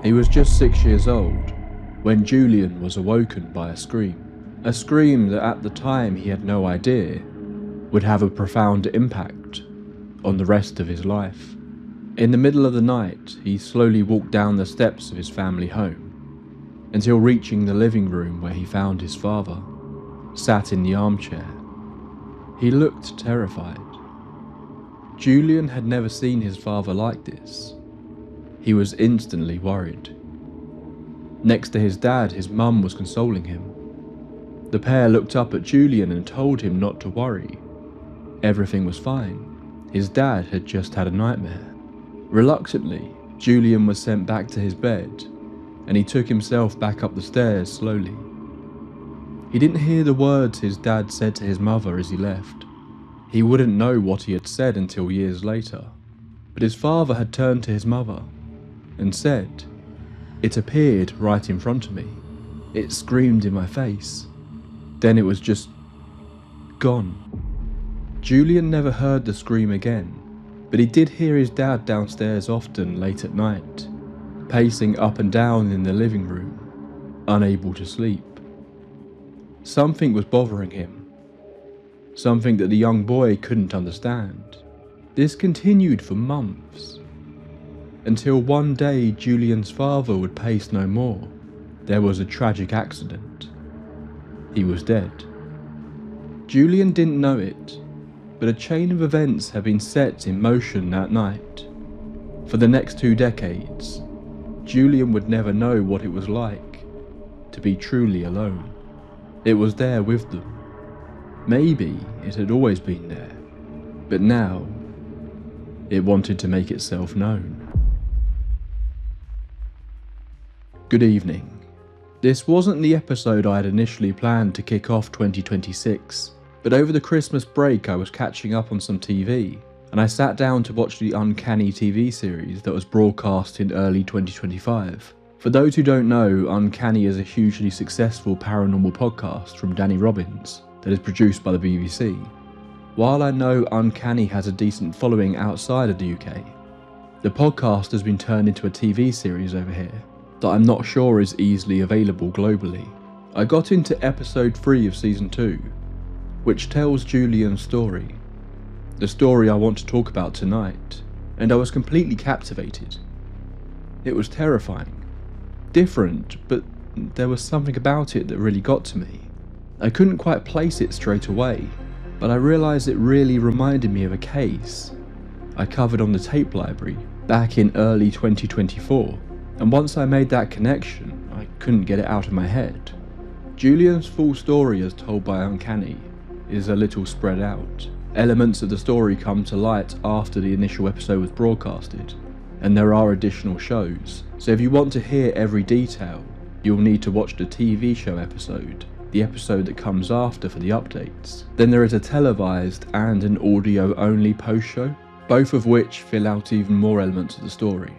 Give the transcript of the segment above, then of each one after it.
He was just 6 years old when Julian was awoken by a scream that at the time he had no idea would have a profound impact on the rest of his life. In the middle of the night, he slowly walked down the steps of his family home until reaching the living room where he found his father, sat in the armchair. He looked terrified. Julian had never seen his father like this. He was instantly worried. Next to his dad, his mum was consoling him. The pair looked up at Julian and told him not to worry. Everything was fine. His dad had just had a nightmare. Reluctantly, Julian was sent back to his bed, and he took himself back up the stairs slowly. He didn't hear the words his dad said to his mother as he left. He wouldn't know what he had said until years later, but his father had turned to his mother and said, "It appeared right in front of me. It screamed in my face. Then it was just gone." Julian never heard the scream again, but he did hear his dad downstairs often late at night, pacing up and down in the living room, unable to sleep. Something was bothering him, something that the young boy couldn't understand. This continued for months, until one day Julian's father would pace no more. There was a tragic accident. He was dead. Julian didn't know it, but a chain of events had been set in motion that night. For the next 2 decades, Julian would never know what it was like to be truly alone. It was there with them. Maybe it had always been there, but now it wanted to make itself known. Good evening. This wasn't the episode I had initially planned to kick off 2026, but over the Christmas break I was catching up on some TV, and I sat down to watch the Uncanny TV series that was broadcast in early 2025. For those who don't know, Uncanny is a hugely successful paranormal podcast from Danny Robbins that is produced by the BBC. While I know Uncanny has a decent following outside of the UK, the podcast has been turned into a TV series over here that I'm not sure is easily available globally. I got into episode 3 of season 2, which tells Julian's story, the story I want to talk about tonight, and I was completely captivated. It was terrifying. Different, but there was something about it that really got to me. I couldn't quite place it straight away, but I realised it really reminded me of a case I covered on the tape library back in early 2024, and once I made that connection, I couldn't get it out of my head. Julian's full story as told by Uncanny is a little spread out. Elements of the story come to light after the initial episode was broadcasted, and there are additional shows, so if you want to hear every detail, you'll need to watch the TV show episode, the episode that comes after for the updates. Then there is a televised and an audio-only post-show, both of which fill out even more elements of the story.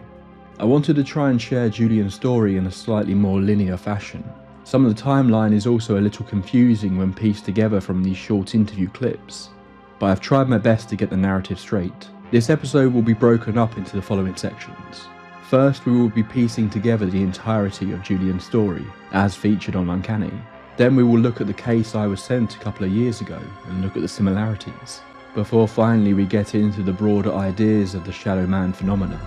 I wanted to try and share Julian's story in a slightly more linear fashion. Some of the timeline is also a little confusing when pieced together from these short interview clips, but I've tried my best to get the narrative straight. This episode will be broken up into the following sections. First, we will be piecing together the entirety of Julian's story, as featured on Uncanny. Then we will look at the case I was sent a couple of years ago and look at the similarities, before finally we get into the broader ideas of the Shadow Man phenomena,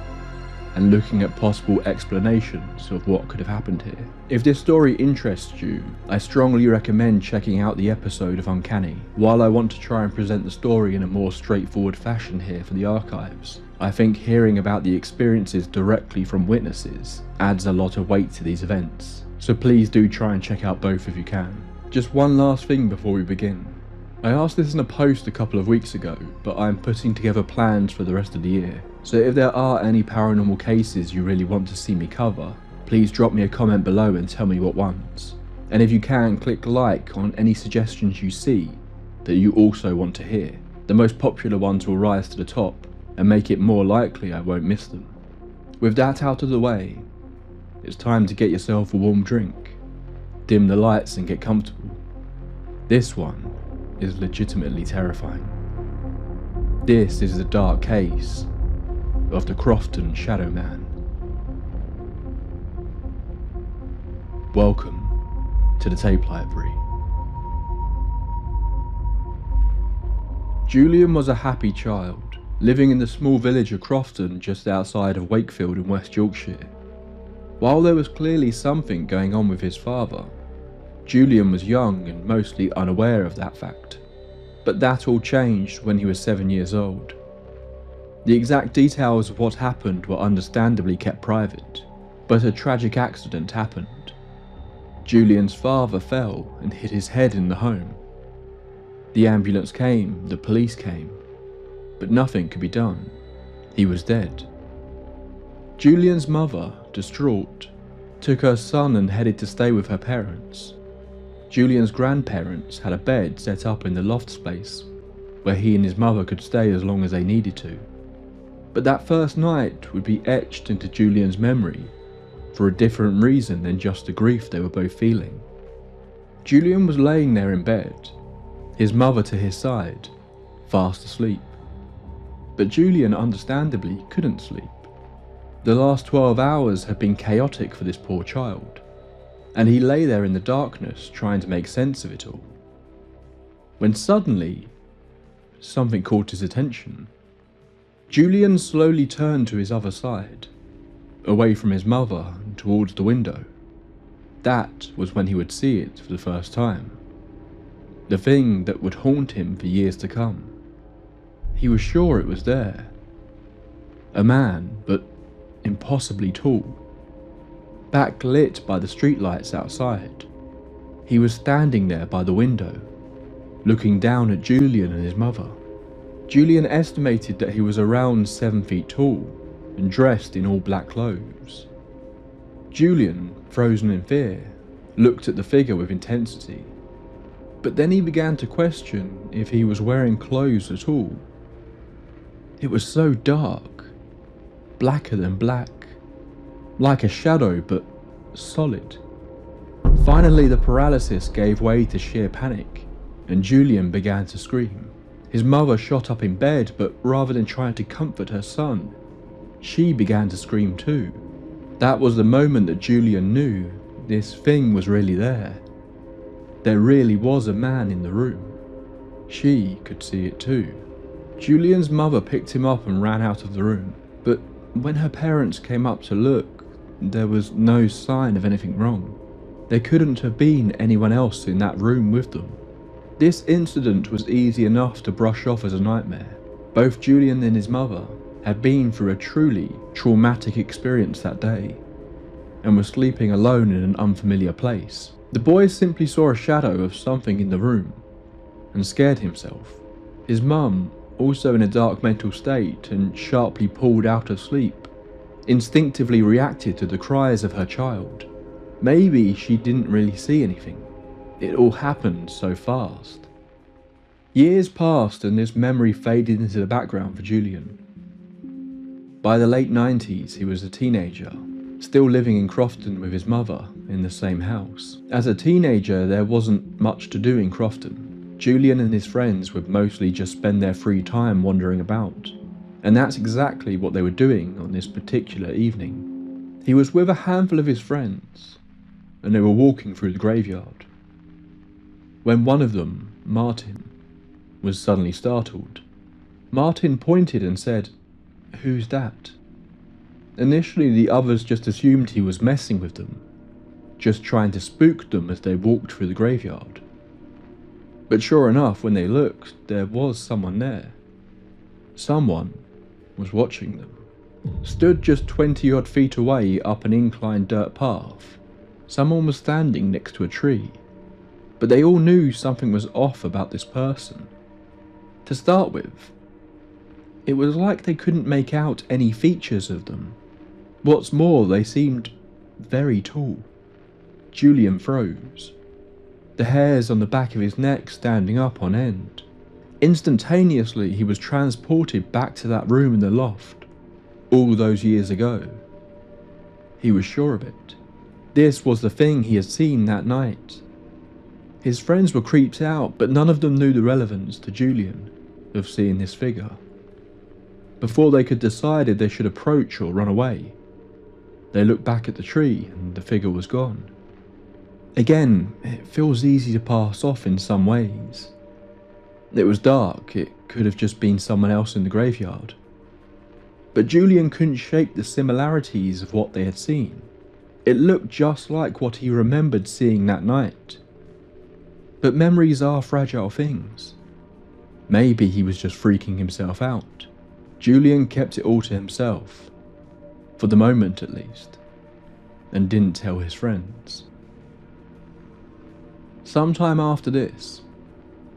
and looking at possible explanations of what could have happened here. If this story interests you, I strongly recommend checking out the episode of Uncanny. While I want to try and present the story in a more straightforward fashion here for the archives, I think hearing about the experiences directly from witnesses adds a lot of weight to these events. So please do try and check out both if you can. Just one last thing before we begin. I asked this in a post a couple of weeks ago, but I'm putting together plans for the rest of the year. So if there are any paranormal cases you really want to see me cover, please drop me a comment below and tell me what ones. And if you can, click like on any suggestions you see that you also want to hear. The most popular ones will rise to the top and make it more likely I won't miss them. With that out of the way, it's time to get yourself a warm drink, dim the lights and get comfortable. This one is legitimately terrifying. This is the dark case of the Crofton Shadow Man. Welcome to the Tape Library. Julian was a happy child, living in the small village of Crofton just outside of Wakefield in West Yorkshire. While there was clearly something going on with his father, Julian was young and mostly unaware of that fact. But that all changed when he was 7 years old. The exact details of what happened were understandably kept private, but a tragic accident happened. Julian's father fell and hit his head in the home. The ambulance came, the police came, but nothing could be done. He was dead. Julian's mother, distraught, took her son and headed to stay with her parents. Julian's grandparents had a bed set up in the loft space, where he and his mother could stay as long as they needed to. But that first night would be etched into Julian's memory for a different reason than just the grief they were both feeling. Julian was laying there in bed, his mother to his side, fast asleep. But Julian understandably couldn't sleep. The last 12 hours had been chaotic for this poor child, and he lay there in the darkness trying to make sense of it all. When suddenly, something caught his attention. Julian slowly turned to his other side, away from his mother and towards the window. That was when he would see it for the first time. The thing that would haunt him for years to come. He was sure it was there. A man, but impossibly tall. Backlit by the streetlights outside. He was standing there by the window, looking down at Julian and his mother. Julian estimated that he was around 7 feet tall and dressed in all black clothes. Julian, frozen in fear, looked at the figure with intensity. But then he began to question if he was wearing clothes at all. It was so dark, blacker than black, like a shadow but solid. Finally the paralysis gave way to sheer panic, and Julian began to scream. His mother shot up in bed, but rather than trying to comfort her son, she began to scream too. That was the moment that Julian knew this thing was really there. There really was a man in the room. She could see it too. Julian's mother picked him up and ran out of the room, but when her parents came up to look, there was no sign of anything wrong. There couldn't have been anyone else in that room with them. This incident was easy enough to brush off as a nightmare. Both Julian and his mother had been through a truly traumatic experience that day, and were sleeping alone in an unfamiliar place. The boy simply saw a shadow of something in the room, and scared himself. His mum, also in a dark mental state and sharply pulled out of sleep, instinctively reacted to the cries of her child. Maybe she didn't really see anything. It all happened so fast. Years passed and this memory faded into the background for Julian. By the late 90s, he was a teenager, still living in Crofton with his mother in the same house. As a teenager, there wasn't much to do in Crofton. Julian and his friends would mostly just spend their free time wandering about, and that's exactly what they were doing on this particular evening. He was with a handful of his friends, and they were walking through the graveyard, when one of them, Martin, was suddenly startled. Martin pointed and said, "Who's that?" Initially, the others just assumed he was messing with them, just trying to spook them as they walked through the graveyard. But sure enough, when they looked, there was someone there. Someone was watching them. Stood just 20 odd feet away up an inclined dirt path, someone was standing next to a tree. But they all knew something was off about this person. To start with, it was like they couldn't make out any features of them. What's more, they seemed very tall. Julian froze, the hairs on the back of his neck standing up on end. Instantaneously, he was transported back to that room in the loft, all those years ago. He was sure of it. This was the thing he had seen that night. His friends were creeped out, but none of them knew the relevance to Julian of seeing this figure. Before they could decide if they should approach or run away, they looked back at the tree and the figure was gone. Again, it feels easy to pass off in some ways. It was dark, it could have just been someone else in the graveyard. But Julian couldn't shake the similarities of what they had seen. It looked just like what he remembered seeing that night. But memories are fragile things. Maybe he was just freaking himself out. Julian kept it all to himself, for the moment at least, and didn't tell his friends. Sometime after this,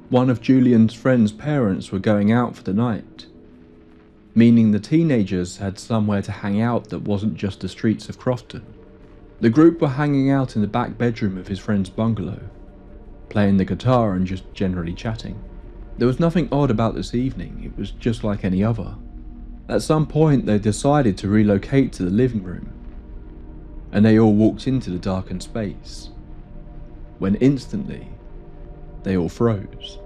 one of Julian's friend's parents were going out for the night, meaning the teenagers had somewhere to hang out that wasn't just the streets of Crofton. The group were hanging out in the back bedroom of his friend's bungalow, playing the guitar and just generally chatting. There was nothing odd about this evening, it was just like any other. At some point they decided to relocate to the living room, and they all walked into the darkened space, when instantly they all froze.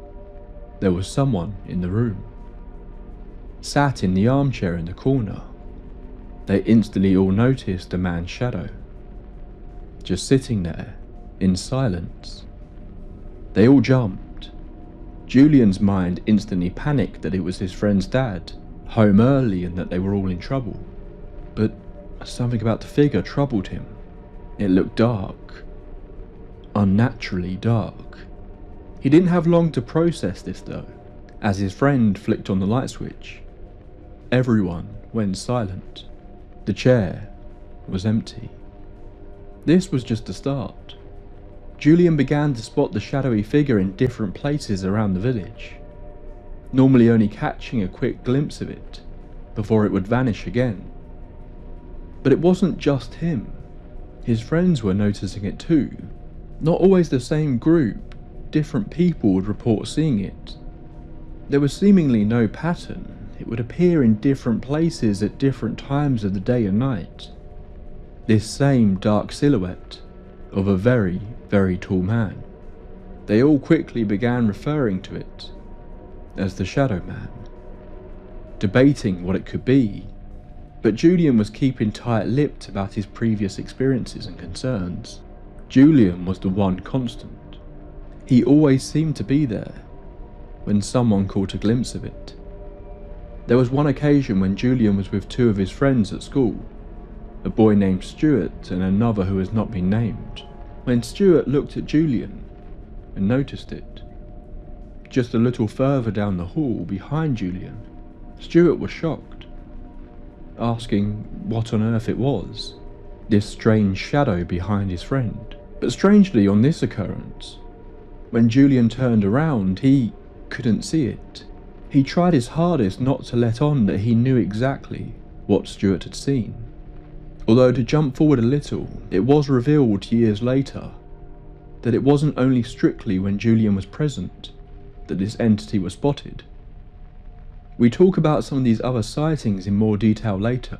There was someone in the room, sat in the armchair in the corner. They instantly all noticed a man's shadow, just sitting there in silence. They all jumped. Julian's mind instantly panicked that it was his friend's dad, home early, and that they were all in trouble. But something about the figure troubled him. It looked dark, unnaturally dark. He didn't have long to process this though, as his friend flicked on the light switch. Everyone went silent. The chair was empty. This was just the start. Julian began to spot the shadowy figure in different places around the village, normally only catching a quick glimpse of it before it would vanish again. But it wasn't just him. His friends were noticing it too. Not always the same group, different people would report seeing it. There was seemingly no pattern. It would appear in different places at different times of the day and night. This same dark silhouette of a very, very tall man. They all quickly began referring to it as the Shadow Man, debating what it could be, but Julian was keeping tight-lipped about his previous experiences and concerns. Julian was the one constant. He always seemed to be there when someone caught a glimpse of it. There was one occasion when Julian was with two of his friends at school, a boy named Stuart and another who has not been named, when Stuart looked at Julian and noticed it. Just a little further down the hall behind Julian, Stuart was shocked, asking what on earth it was, this strange shadow behind his friend. But strangely, on this occurrence, when Julian turned around, he couldn't see it. He tried his hardest not to let on that he knew exactly what Stuart had seen. Although, to jump forward a little, it was revealed years later that it wasn't only strictly when Julian was present that this entity was spotted. We talk about some of these other sightings in more detail later,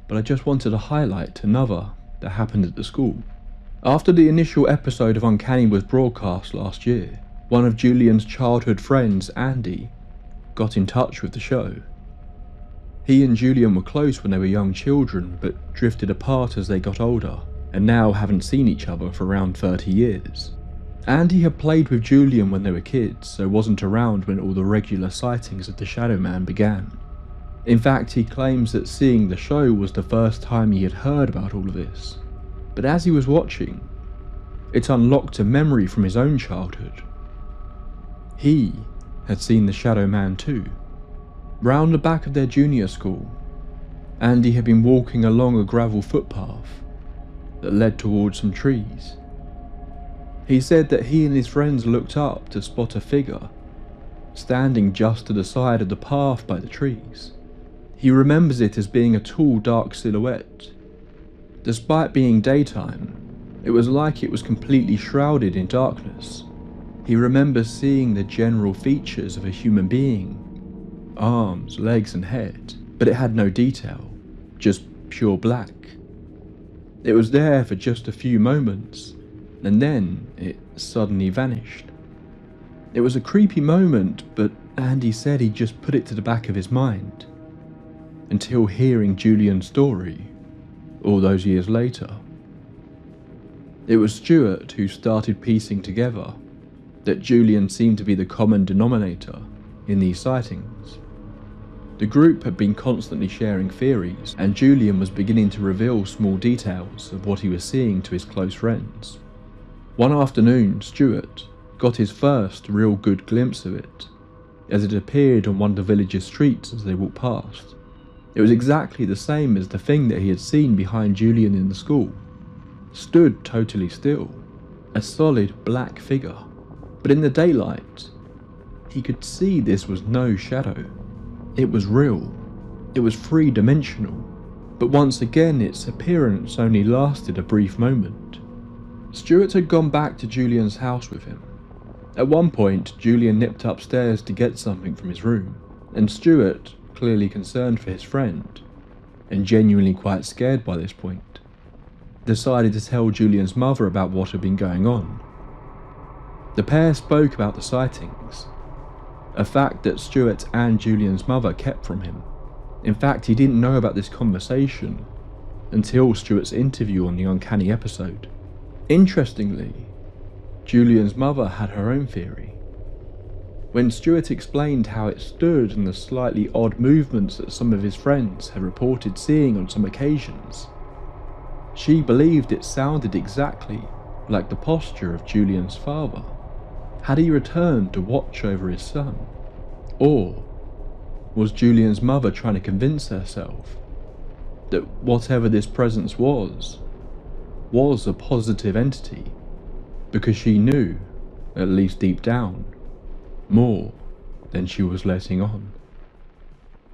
but I just wanted to highlight another that happened at the school. After the initial episode of Uncanny was broadcast last year, one of Julian's childhood friends, Andy, got in touch with the show. He and Julian were close when they were young children, but drifted apart as they got older, and now haven't seen each other for around 30 years. Andy had played with Julian when they were kids, so wasn't around when all the regular sightings of the Shadow Man began. In fact, he claims that seeing the show was the first time he had heard about all of this. But as he was watching, it unlocked a memory from his own childhood. He had seen the Shadow Man too. Round the back of their junior school, Andy had been walking along a gravel footpath that led towards some trees. He said that he and his friends looked up to spot a figure standing just to the side of the path by the trees. He remembers it as being a tall, dark silhouette. Despite being daytime, it was like it was completely shrouded in darkness. He remembers seeing the general features of a human being, arms, legs and head, but it had no detail, just pure black. It was there for just a few moments, and then it suddenly vanished. It was a creepy moment, but Andy said he just put it to the back of his mind, until hearing Julian's story all those years later. It was Stuart who started piecing together that Julian seemed to be the common denominator in these sightings. The group had been constantly sharing theories, and Julian was beginning to reveal small details of what he was seeing to his close friends. One afternoon, Stuart got his first real good glimpse of it, as it appeared on one of the village's streets as they walked past. It was exactly the same as the thing that he had seen behind Julian in the school. Stood totally still, a solid black figure, but in the daylight, he could see this was no shadow. It was real. It was three-dimensional, but once again its appearance only lasted a brief moment. Stuart had gone back to Julian's house with him. At one point, Julian nipped upstairs to get something from his room, and Stuart, clearly concerned for his friend, and genuinely quite scared by this point, decided to tell Julian's mother about what had been going on. The pair spoke about the sightings, a fact that Stuart and Julian's mother kept from him. In fact, he didn't know about this conversation until Stuart's interview on the Uncanny episode. Interestingly, Julian's mother had her own theory. When Stuart explained how it stood and the slightly odd movements that some of his friends had reported seeing on some occasions, she believed it sounded exactly like the posture of Julian's father. Had he returned to watch over his son? Or was Julian's mother trying to convince herself that whatever this presence was a positive entity, because she knew, at least deep down, more than she was letting on?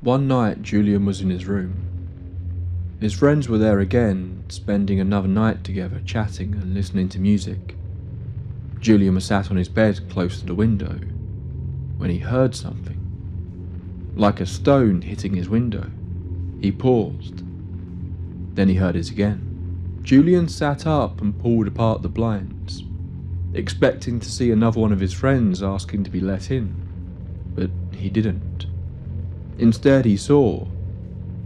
One night, Julian was in his room. His friends were there again, spending another night together, chatting and listening to music. Julian was sat on his bed close to the window when he heard something, like a stone hitting his window. He paused. Then he heard it again. Julian sat up and pulled apart the blinds, expecting to see another one of his friends asking to be let in, but he didn't. Instead, he saw,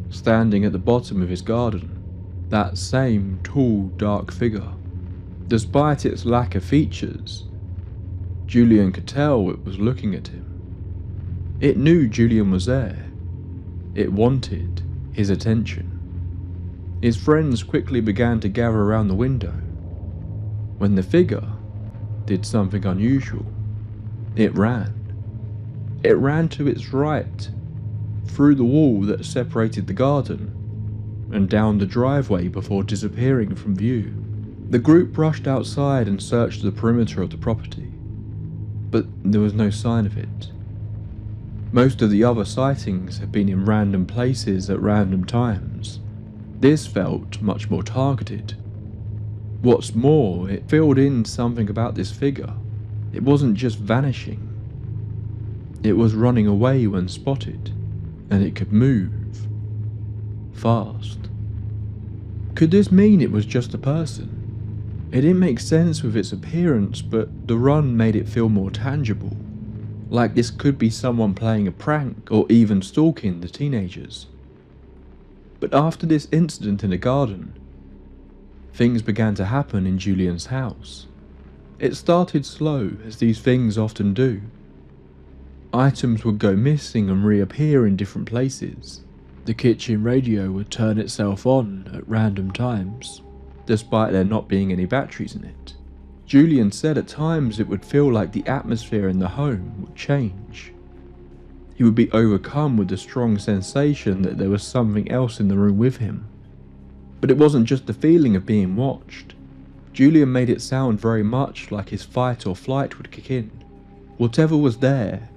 standing at the bottom of his garden, that same tall, dark figure. Despite its lack of features, Julian could tell it was looking at him. It knew Julian was there. It wanted his attention. His friends quickly began to gather around the window, when the figure did something unusual. It ran. It ran to its right, through the wall that separated the garden, and down the driveway before disappearing from view. The group rushed outside and searched the perimeter of the property, but there was no sign of it. Most of the other sightings had been in random places at random times. This felt much more targeted. What's more, it filled in something about this figure. It wasn't just vanishing. It was running away when spotted, and it could move fast. Could this mean it was just a person? It didn't make sense with its appearance, but the run made it feel more tangible, like this could be someone playing a prank or even stalking the teenagers. But after this incident in the garden, things began to happen in Julian's house. It started slow, as these things often do. Items would go missing and reappear in different places. The kitchen radio would turn itself on at random times, despite there not being any batteries in it. Julian said at times it would feel like the atmosphere in the home would change. He would be overcome with the strong sensation that there was something else in the room with him. But it wasn't just the feeling of being watched. Julian made it sound very much like his fight or flight would kick in. Whatever was there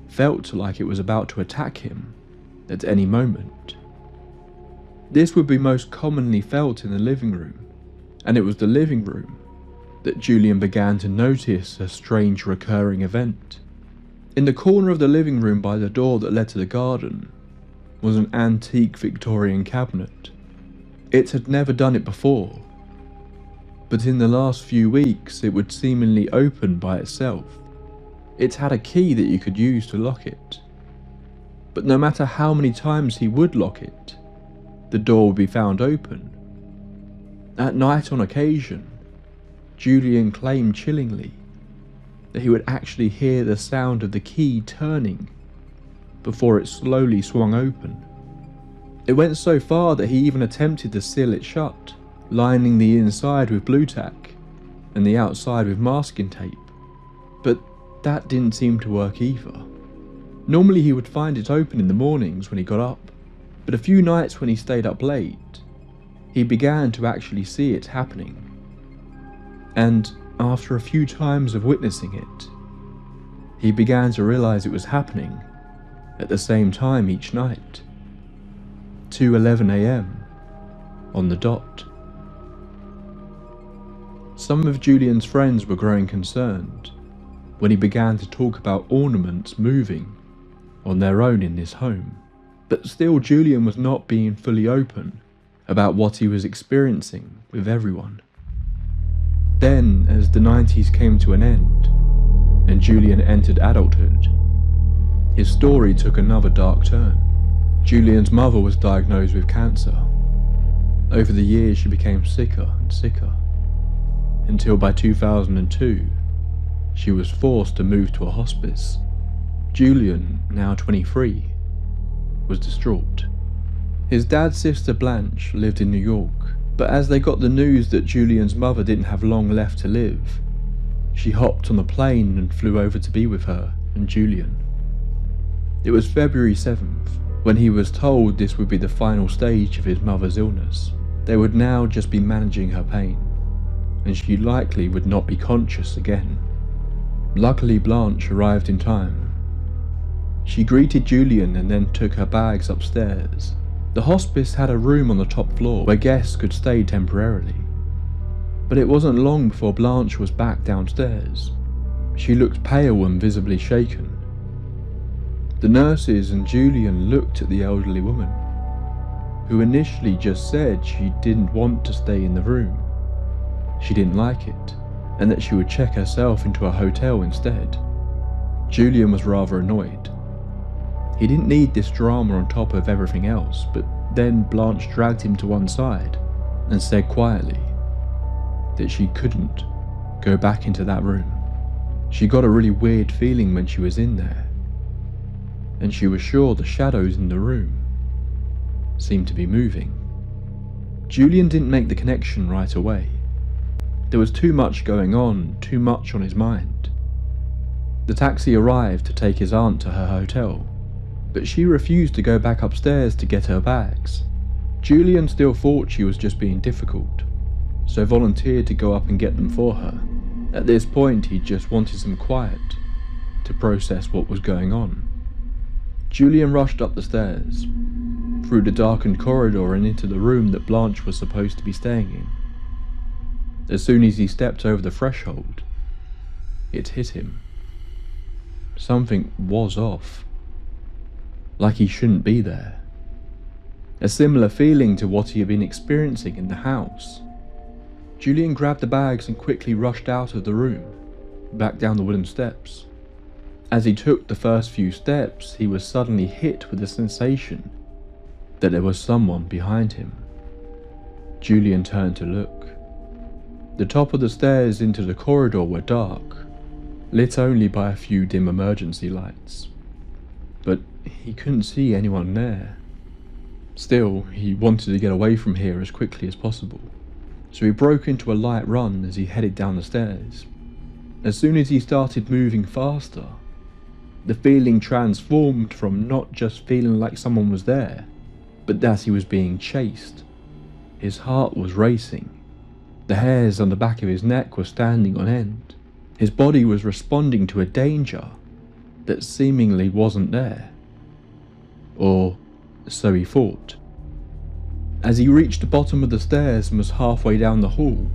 felt like it was about to attack him at any moment. This would be most commonly felt in the living room, and it was the living room that Julian began to notice a strange recurring event. In the corner of the living room by the door that led to the garden was an antique Victorian cabinet. It had never done it before, but in the last few weeks it would seemingly open by itself. It had a key that you could use to lock it, but no matter how many times he would lock it, the door would be found open. At night on occasion, Julian claimed chillingly that he would actually hear the sound of the key turning before it slowly swung open. It went so far that he even attempted to seal it shut, lining the inside with blue tack and the outside with masking tape, but that didn't seem to work either. Normally he would find it open in the mornings when he got up, but a few nights when he stayed up late, he began to actually see it happening. And after a few times of witnessing it, he began to realize it was happening at the same time each night, 2:11 AM on the dot. Some of Julian's friends were growing concerned when he began to talk about ornaments moving on their own in his home, but still Julian was not being fully open about what he was experiencing with everyone. Then, as the 90s came to an end and Julian entered adulthood, his story took another dark turn. Julian's mother was diagnosed with cancer. Over the years she became sicker and sicker, until by 2002 she was forced to move to a hospice. Julian, now 23, was distraught. His dad's sister Blanche lived in New York, but as they got the news that Julian's mother didn't have long left to live, she hopped on a plane and flew over to be with her and Julian. It was February 7th, when he was told this would be the final stage of his mother's illness. They would now just be managing her pain, and she likely would not be conscious again. Luckily, Blanche arrived in time. She greeted Julian and then took her bags upstairs. The hospice had a room on the top floor where guests could stay temporarily. But it wasn't long before Blanche was back downstairs. She looked pale and visibly shaken. The nurses and Julian looked at the elderly woman, who initially just said she didn't want to stay in the room. She didn't like it, and that she would check herself into a hotel instead. Julian was rather annoyed. He didn't need this drama on top of everything else, but then Blanche dragged him to one side and said quietly that she couldn't go back into that room. She got a really weird feeling when she was in there, and she was sure the shadows in the room seemed to be moving. Julian didn't make the connection right away. There was too much going on, too much on his mind. The taxi arrived to take his aunt to her hotel, but she refused to go back upstairs to get her bags. Julian still thought she was just being difficult, so volunteered to go up and get them for her. At this point, he just wanted some quiet to process what was going on. Julian rushed up the stairs, through the darkened corridor and into the room that Blanche was supposed to be staying in. As soon as he stepped over the threshold, it hit him. Something was off. Like he shouldn't be there. A similar feeling to what he had been experiencing in the house. Julian grabbed the bags and quickly rushed out of the room, back down the wooden steps. As he took the first few steps, he was suddenly hit with the sensation that there was someone behind him. Julian turned to look. The top of the stairs into the corridor were dark, lit only by a few dim emergency lights. But he couldn't see anyone there. Still, he wanted to get away from here as quickly as possible, so he broke into a light run as he headed down the stairs. As soon as he started moving faster, the feeling transformed from not just feeling like someone was there, but that he was being chased. His heart was racing. The hairs on the back of his neck were standing on end. His body was responding to a danger that seemingly wasn't there. Or so he thought. As he reached the bottom of the stairs and was halfway down the hall,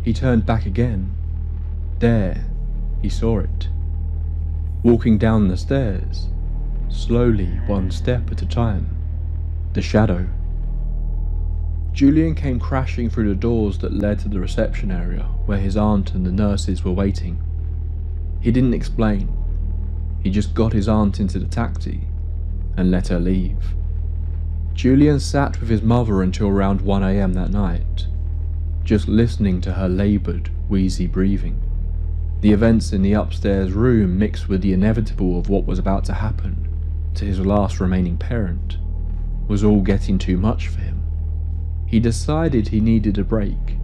he turned back again. There, he saw it. Walking down the stairs, slowly, one step at a time. The shadow. Julian came crashing through the doors that led to the reception area where his aunt and the nurses were waiting. He didn't explain. He just got his aunt into the taxi and let her leave. Julian sat with his mother until around 1 AM that night, just listening to her laboured, wheezy breathing. The events in the upstairs room mixed with the inevitable of what was about to happen to his last remaining parent was all getting too much for him. He decided he needed a break,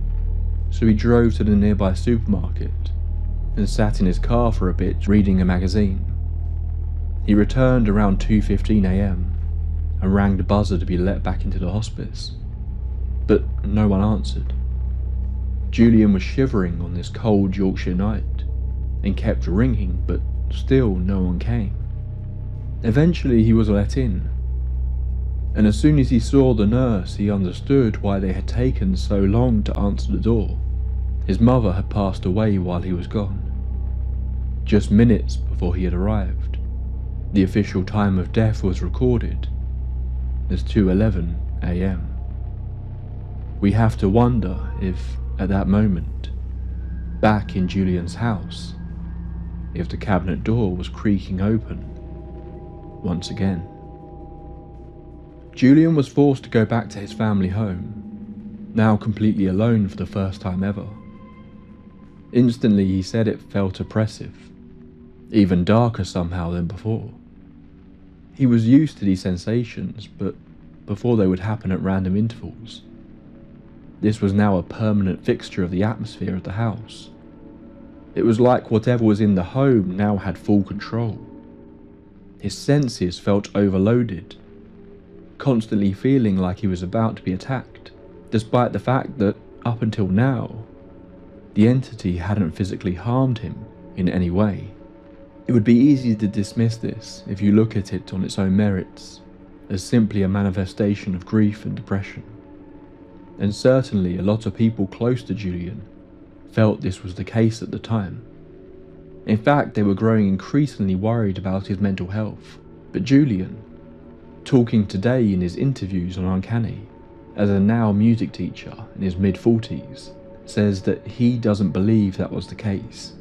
so he drove to the nearby supermarket and sat in his car for a bit reading a magazine. He returned around 2:15 AM and rang the buzzer to be let back into the hospice, but no one answered. Julian was shivering on this cold Yorkshire night and kept ringing, but still no one came. Eventually he was let in, and as soon as he saw the nurse he understood why they had taken so long to answer the door. His mother had passed away while he was gone, just minutes before he had arrived. The official time of death was recorded as 2:11 AM. We have to wonder if, at that moment, back in Julian's house, if the cabinet door was creaking open once again. Julian was forced to go back to his family home, now completely alone for the first time ever. Instantly he said it felt oppressive, even darker somehow than before. He was used to these sensations, but before they would happen at random intervals. This was now a permanent fixture of the atmosphere of the house. It was like whatever was in the home now had full control. His senses felt overloaded, constantly feeling like he was about to be attacked, despite the fact that, up until now, the entity hadn't physically harmed him in any way. It would be easy to dismiss this if you look at it on its own merits, as simply a manifestation of grief and depression. And certainly a lot of people close to Julian felt this was the case at the time. In fact, they were growing increasingly worried about his mental health. But Julian, talking today in his interviews on Uncanny, as a now music teacher in his mid-40s, says that he doesn't believe that was the case.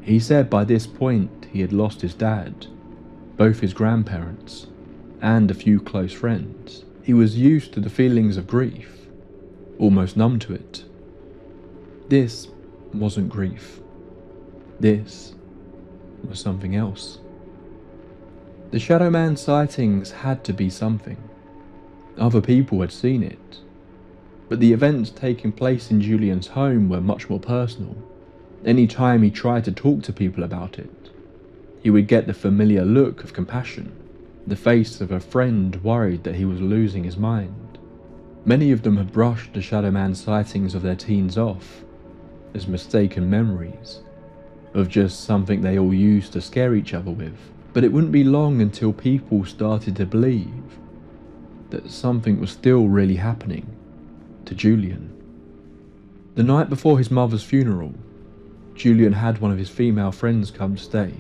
He said by this point he had lost his dad, both his grandparents, and a few close friends. He was used to the feelings of grief, almost numb to it. This wasn't grief. This was something else. The Shadow Man sightings had to be something. Other people had seen it, but the events taking place in Julian's home were much more personal. Any time he tried to talk to people about it, he would get the familiar look of compassion, the face of a friend worried that he was losing his mind. Many of them had brushed the Shadow Man sightings of their teens off as mistaken memories, of just something they all used to scare each other with. But it wouldn't be long until people started to believe that something was still really happening to Julian. The night before his mother's funeral, Julian had one of his female friends come stay.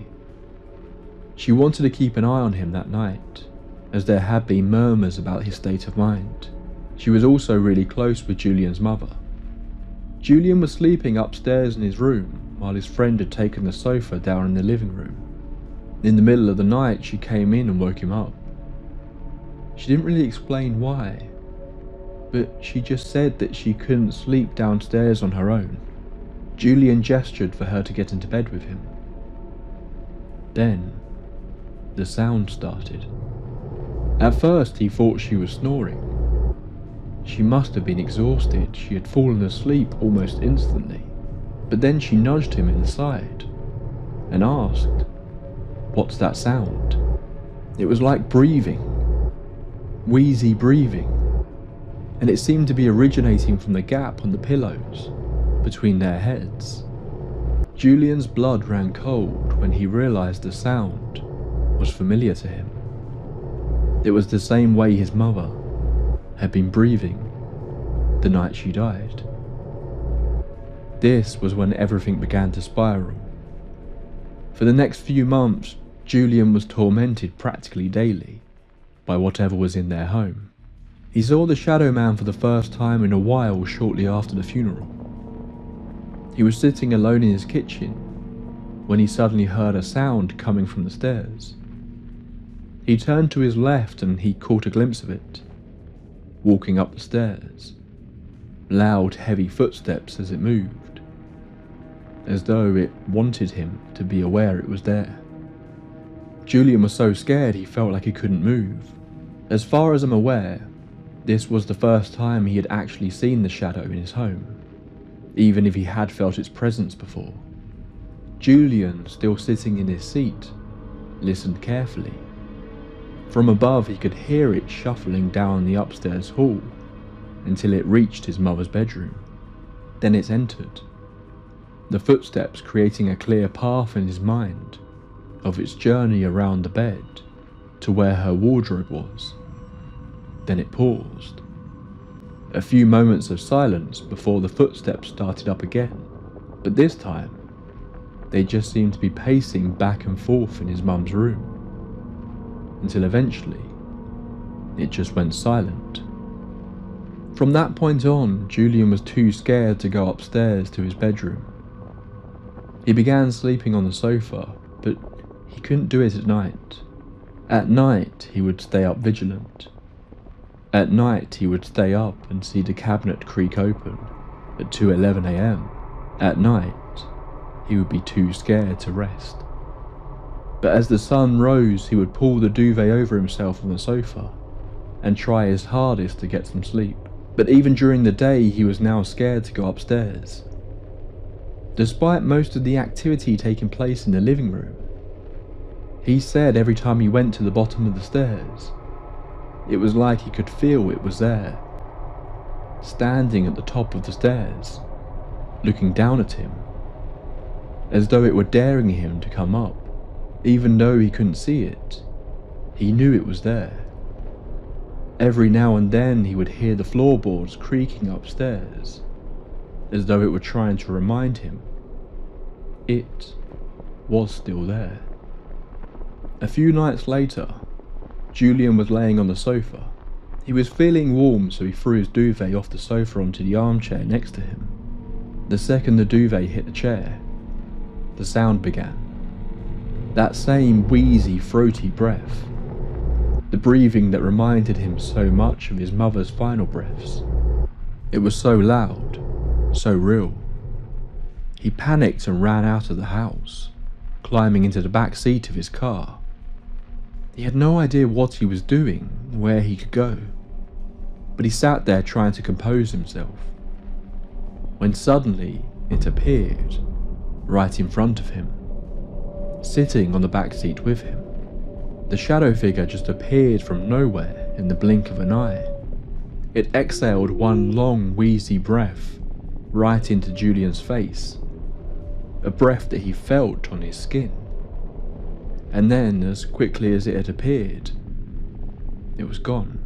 She wanted to keep an eye on him that night, as there had been murmurs about his state of mind. She was also really close with Julian's mother. Julian was sleeping upstairs in his room while his friend had taken the sofa down in the living room. In the middle of the night, she came in and woke him up. She didn't really explain why, but she just said that she couldn't sleep downstairs on her own. Julian gestured for her to get into bed with him. Then, the sound started. At first, he thought she was snoring. She must have been exhausted. She had fallen asleep almost instantly. But then she nudged him inside and asked, "What's that sound?" It was like breathing, wheezy breathing, and it seemed to be originating from the gap on the pillows between their heads. Julian's blood ran cold when he realized the sound was familiar to him. It was the same way his mother had been breathing the night she died. This was when everything began to spiral. For the next few months, Julian was tormented practically daily by whatever was in their home. He saw the Shadow Man for the first time in a while shortly after the funeral. He was sitting alone in his kitchen when he suddenly heard a sound coming from the stairs. He turned to his left and he caught a glimpse of it, walking up the stairs, loud heavy footsteps as it moved. as though it wanted him to be aware it was there. Julian was so scared he felt like he couldn't move. As far as I'm aware, this was the first time he had actually seen the shadow in his home, even if he had felt its presence before. Julian, still sitting in his seat, listened carefully. From above he could hear it shuffling down the upstairs hall until it reached his mother's bedroom. Then it entered, the footsteps creating a clear path in his mind of its journey around the bed to where her wardrobe was. Then it paused. A few moments of silence before the footsteps started up again, but this time they just seemed to be pacing back and forth in his mum's room, until eventually it just went silent. From that point on, Julian was too scared to go upstairs to his bedroom. He began sleeping on the sofa, but he couldn't do it at night. At night he would stay up vigilant. At night he would stay up and see the cabinet creak open at 2:11 a.m. At night he would be too scared to rest. But as the sun rose, he would pull the duvet over himself on the sofa and try his hardest to get some sleep. But even during the day he was now scared to go upstairs. Despite most of the activity taking place in the living room, he said every time he went to the bottom of the stairs, it was like he could feel it was there, standing at the top of the stairs, looking down at him, as though it were daring him to come up. Even though he couldn't see it, he knew it was there. Every now and then he would hear the floorboards creaking upstairs, as though it were trying to remind him it was still there. A few nights later, Julian was laying on the sofa. He was feeling warm, so he threw his duvet off the sofa onto the armchair next to him. The second the duvet hit the chair, the sound began. That same wheezy, throaty breath. The breathing that reminded him so much of his mother's final breaths. It was so loud, so real. He panicked and ran out of the house, climbing into the back seat of his car. He had no idea what he was doing, where he could go, but he sat there trying to compose himself, when suddenly it appeared right in front of him, sitting on the back seat with him. The shadow figure just appeared from nowhere in the blink of an eye. It exhaled one long, wheezy breath right into Julian's face, a breath that he felt on his skin. And then, as quickly as it had appeared, it was gone.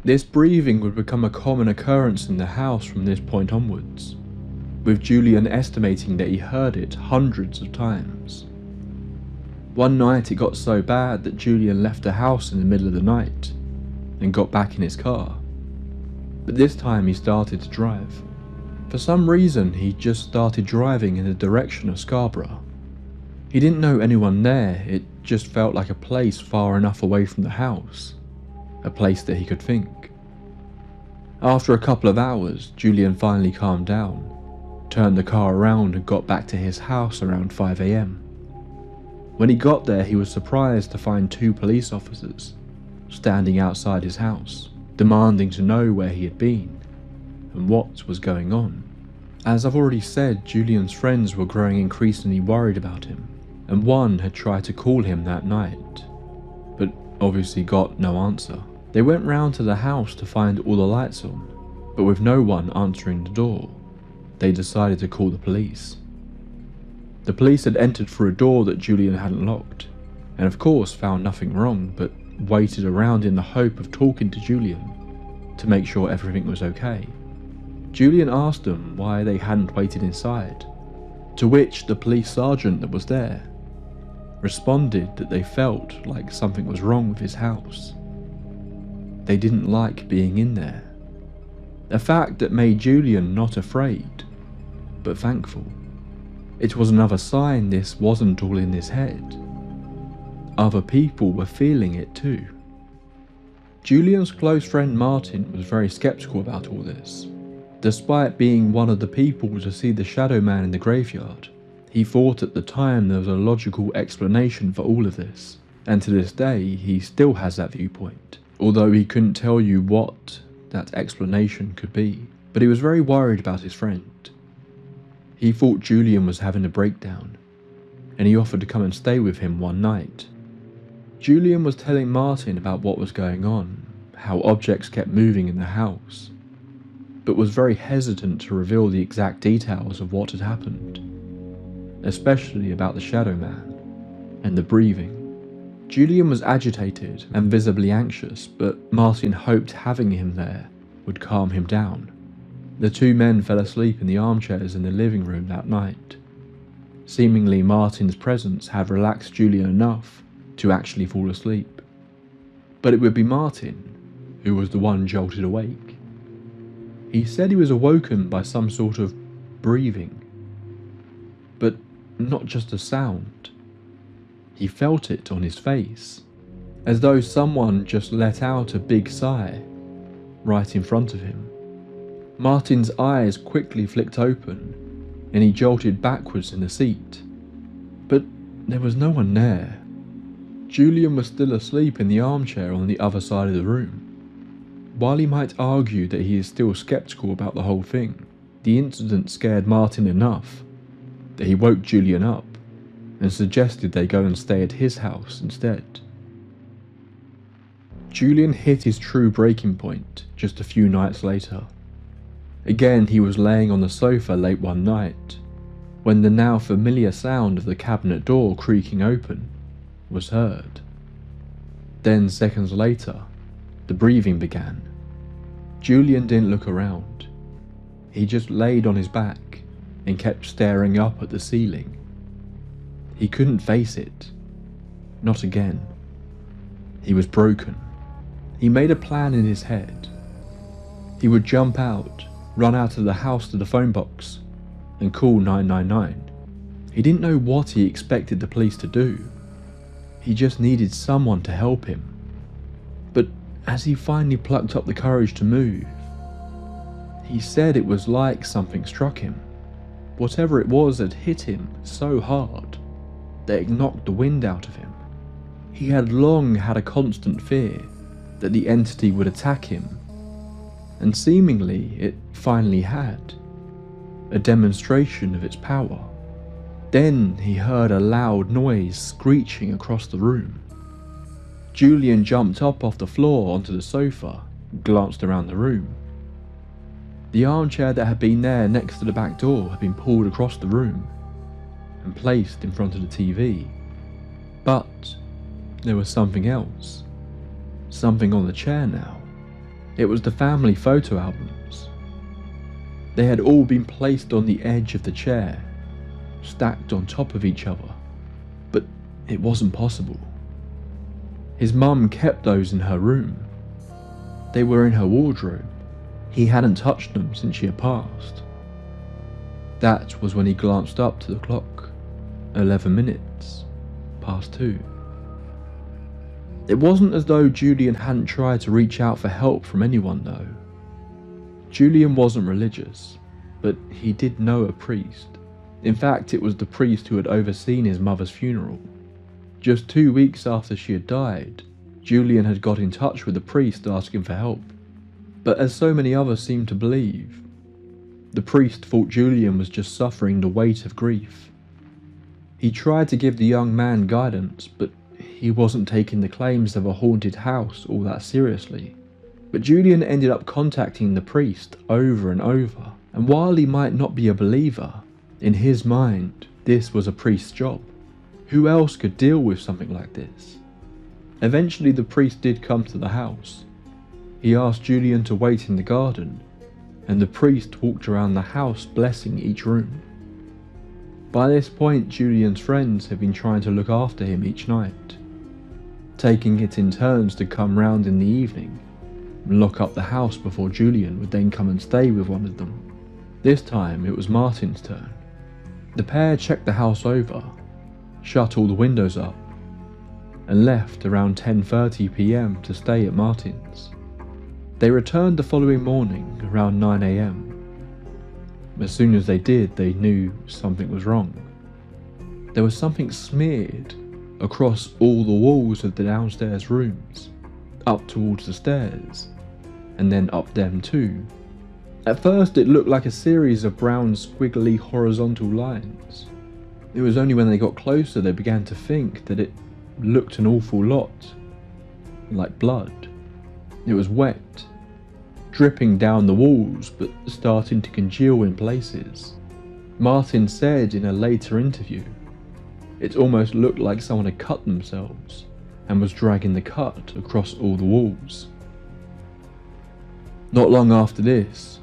This breathing would become a common occurrence in the house from this point onwards, with Julian estimating that he heard it hundreds of times. One night it got so bad that Julian left the house in the middle of the night and got back in his car. But this time he started to drive. For some reason he just started driving in the direction of Scarborough. He didn't know anyone there, it just felt like a place far enough away from the house, a place that he could think. After a couple of hours, Julian finally calmed down, turned the car around and got back to his house around 5 a.m. When he got there, he was surprised to find 2 police officers standing outside his house, demanding to know where he had been and what was going on. As I've already said, Julian's friends were growing increasingly worried about him, and one had tried to call him that night, but obviously got no answer. They went round to the house to find all the lights on, but with no one answering the door, they decided to call the police. The police had entered through a door that Julian hadn't locked, and of course found nothing wrong, but waited around in the hope of talking to Julian to make sure everything was okay. Julian asked them why they hadn't waited inside, to which the police sergeant that was there responded that they felt like something was wrong with his house. They didn't like being in there. A fact that made Julian not afraid, but thankful. It was another sign this wasn't all in his head. Other people were feeling it too. Julian's close friend Martin was very skeptical about all this. Despite being one of the people to see the shadow man in the graveyard, he thought at the time there was a logical explanation for all of this, and to this day he still has that viewpoint, although he couldn't tell you what that explanation could be. But he was very worried about his friend. He thought Julian was having a breakdown, and he offered to come and stay with him one night. Julian was telling Martin about what was going on, how objects kept moving in the house, but was very hesitant to reveal the exact details of what had happened, especially about the shadow man and the breathing. Julian was agitated and visibly anxious, but Martin hoped having him there would calm him down. The two men fell asleep in the armchairs in the living room that night. Seemingly Martin's presence had relaxed Julian enough to actually fall asleep. But it would be Martin who was the one jolted awake. He said he was awoken by some sort of breathing, but not just a sound. He felt it on his face, as though someone just let out a big sigh right in front of him. Martin's eyes quickly flicked open and he jolted backwards in the seat, but there was no one there. Julian was still asleep in the armchair on the other side of the room. While he might argue that he is still skeptical about the whole thing, the incident scared Martin enough that he woke Julian up and suggested they go and stay at his house instead. Julian hit his true breaking point just a few nights later. Again, he was laying on the sofa late one night when the now familiar sound of the cabinet door creaking open was heard. Then seconds later, the breathing began. Julian didn't look around. He just laid on his back and kept staring up at the ceiling. He couldn't face it. Not again. He was broken. He made a plan in his head. He would jump out, run out of the house to the phone box, and call 999. He didn't know what he expected the police to do. He just needed someone to help him. But as he finally plucked up the courage to move, he said it was like something struck him. Whatever it was had hit him so hard that it knocked the wind out of him. He had long had a constant fear that the entity would attack him, and seemingly it finally had, a demonstration of its power. Then he heard a loud noise screeching across the room. Julian jumped up off the floor onto the sofa and glanced around the room. The armchair that had been there next to the back door had been pulled across the room and placed in front of the TV. But there was something else. Something on the chair now. It was the family photo albums. They had all been placed on the edge of the chair, stacked on top of each other, but it wasn't possible. His mum kept those in her room. They were in her wardrobe. He hadn't touched them since she had passed. That was when he glanced up to the clock. 11 minutes past 2. It wasn't as though Julian hadn't tried to reach out for help from anyone though. Julian wasn't religious, but he did know a priest. In fact, it was the priest who had overseen his mother's funeral. Just 2 weeks after she had died, Julian had got in touch with the priest asking for help. But as so many others seemed to believe, the priest thought Julian was just suffering the weight of grief. He tried to give the young man guidance, but he wasn't taking the claims of a haunted house all that seriously. But Julian ended up contacting the priest over and over, and while he might not be a believer, in his mind, this was a priest's job. Who else could deal with something like this? Eventually the priest did come to the house. He asked Julian to wait in the garden, and the priest walked around the house blessing each room. By this point, Julian's friends had been trying to look after him each night, taking it in turns to come round in the evening and lock up the house before Julian would then come and stay with one of them. This time it was Martin's turn. The pair checked the house over, shut all the windows up, and left around 10:30 PM to stay at Martin's. They returned the following morning around 9 AM, As soon as they did, they knew something was wrong. There was something smeared across all the walls of the downstairs rooms, up towards the stairs, and then up them too. At first it looked like a series of brown squiggly horizontal lines. It was only when they got closer they began to think that it looked an awful lot like blood. It was wet, dripping down the walls but starting to congeal in places. Martin said in a later interview, it almost looked like someone had cut themselves and was dragging the cut across all the walls. Not long after this,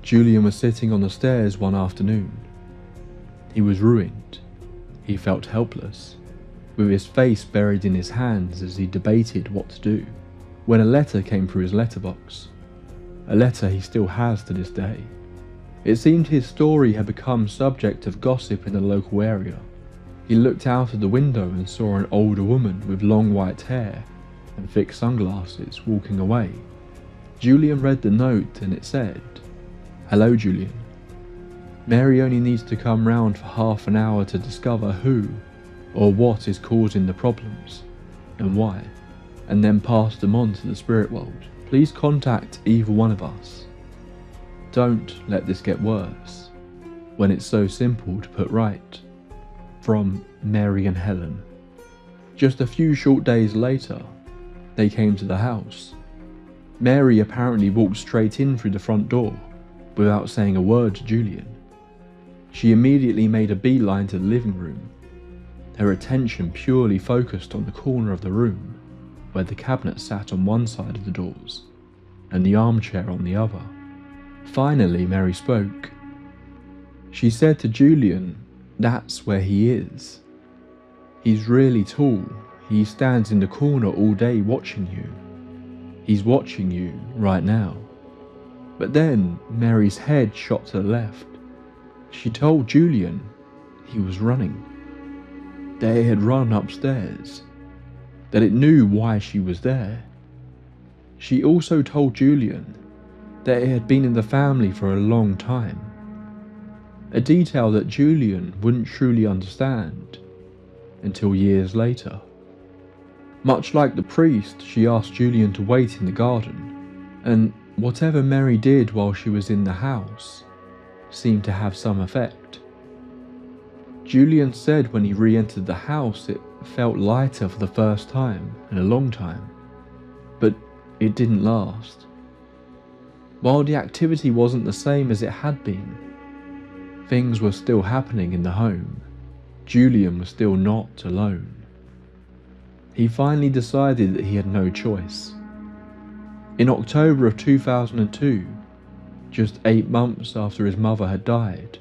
Julian was sitting on the stairs one afternoon. He was ruined. He felt helpless, with his face buried in his hands as he debated what to do, when a letter came through his letterbox. A letter he still has to this day. It seemed his story had become subject of gossip in the local area. He looked out of the window and saw an older woman with long white hair and thick sunglasses walking away. Julian read the note and it said, "Hello Julian. Mary only needs to come round for half an hour to discover who or what is causing the problems and why, and then pass them on to the spirit world. Please contact either one of us. Don't let this get worse when it's so simple to put right. From Mary and Helen." Just a few short days later, they came to the house. Mary apparently walked straight in through the front door without saying a word to Julian. She immediately made a beeline to the living room, her attention purely focused on the corner of the room where the cabinet sat on one side of the doors and the armchair on the other. Finally, Mary spoke. She said to Julian, "That's where he is. He's really tall. He stands in the corner all day watching you. He's watching you right now." But then Mary's head shot to the left. She told Julian he was running. That it had run upstairs. That it knew why she was there. She also told Julian that it had been in the family for a long time. A detail that Julian wouldn't truly understand until years later. Much like the priest, she asked Julian to wait in the garden, and whatever Mary did while she was in the house seemed to have some effect. Julian said when he re-entered the house it felt lighter for the first time in a long time, but it didn't last. While the activity wasn't the same as it had been, things were still happening in the home. Julian was still not alone. He finally decided that he had no choice. In October of 2002, just 8 months after his mother had died,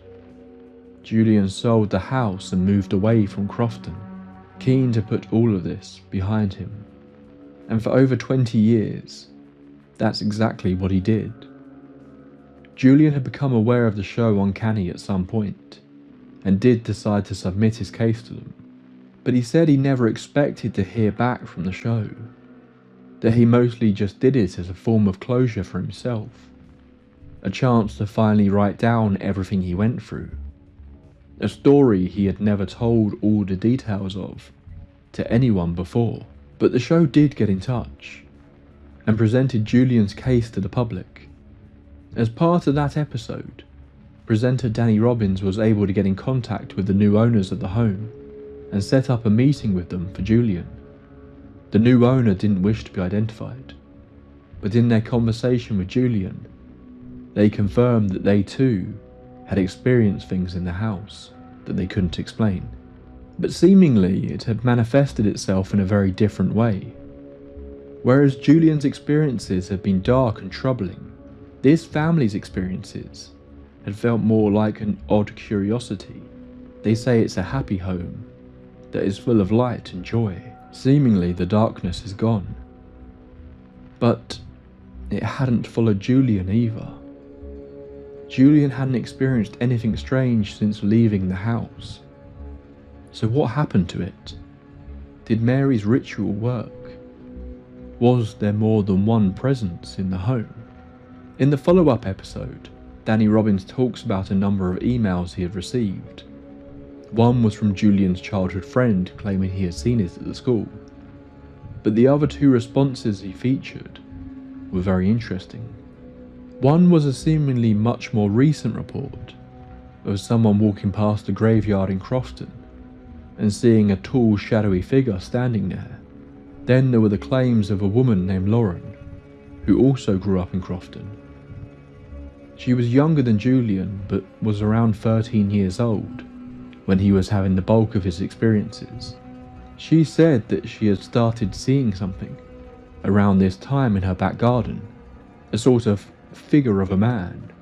Julian sold the house and moved away from Crofton, keen to put all of this behind him. And for over 20 years, that's exactly what he did. Julian had become aware of the show Uncanny at some point, and did decide to submit his case to them. But he said he never expected to hear back from the show, that he mostly just did it as a form of closure for himself, a chance to finally write down everything he went through, a story he had never told all the details of to anyone before. But the show did get in touch, and presented Julian's case to the public. As part of that episode, presenter Danny Robbins was able to get in contact with the new owners of the home and set up a meeting with them for Julian. The new owner didn't wish to be identified, but in their conversation with Julian, they confirmed that they too had experienced things in the house that they couldn't explain. But seemingly it had manifested itself in a very different way. Whereas Julian's experiences had been dark and troubling, this family's experiences had felt more like an odd curiosity. They say it's a happy home that is full of light and joy. Seemingly the darkness is gone. But it hadn't followed Julian either. Julian hadn't experienced anything strange since leaving the house. So what happened to it? Did Mary's ritual work? Was there more than one presence in the home? In the follow-up episode, Danny Robbins talks about a number of emails he had received. One was from Julian's childhood friend claiming he had seen it at the school, but the other two responses he featured were very interesting. One was a seemingly much more recent report of someone walking past a graveyard in Crofton and seeing a tall, shadowy figure standing there. Then there were the claims of a woman named Lauren, who also grew up in Crofton. She was younger than Julian, but was around 13 years old when he was having the bulk of his experiences. She said that she had started seeing something around this time in her back garden, a sort of figure of a man,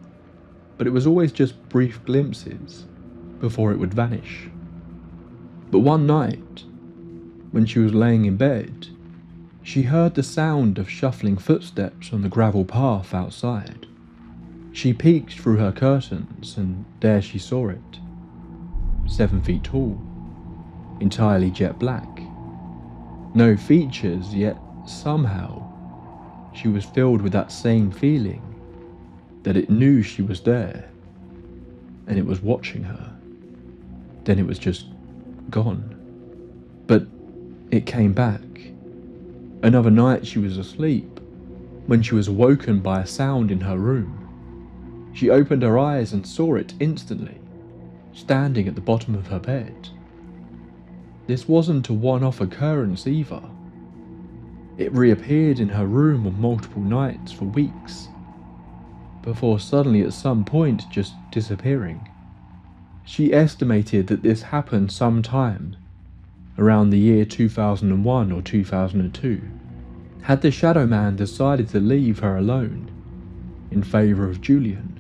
but it was always just brief glimpses before it would vanish. But one night, when she was laying in bed, she heard the sound of shuffling footsteps on the gravel path outside. She peeked through her curtains, and there she saw it. 7 feet tall, entirely jet black. No features, yet somehow she was filled with that same feeling that it knew she was there, and it was watching her. Then it was just gone. But it came back. Another night she was asleep when she was awoken by a sound in her room. She opened her eyes and saw it instantly, standing at the bottom of her bed. This wasn't a one-off occurrence either. It reappeared in her room on multiple nights for weeks, before suddenly at some point just disappearing. She estimated that this happened sometime around the year 2001 or 2002. Had the Shadow Man decided to leave her alone in favour of Julian?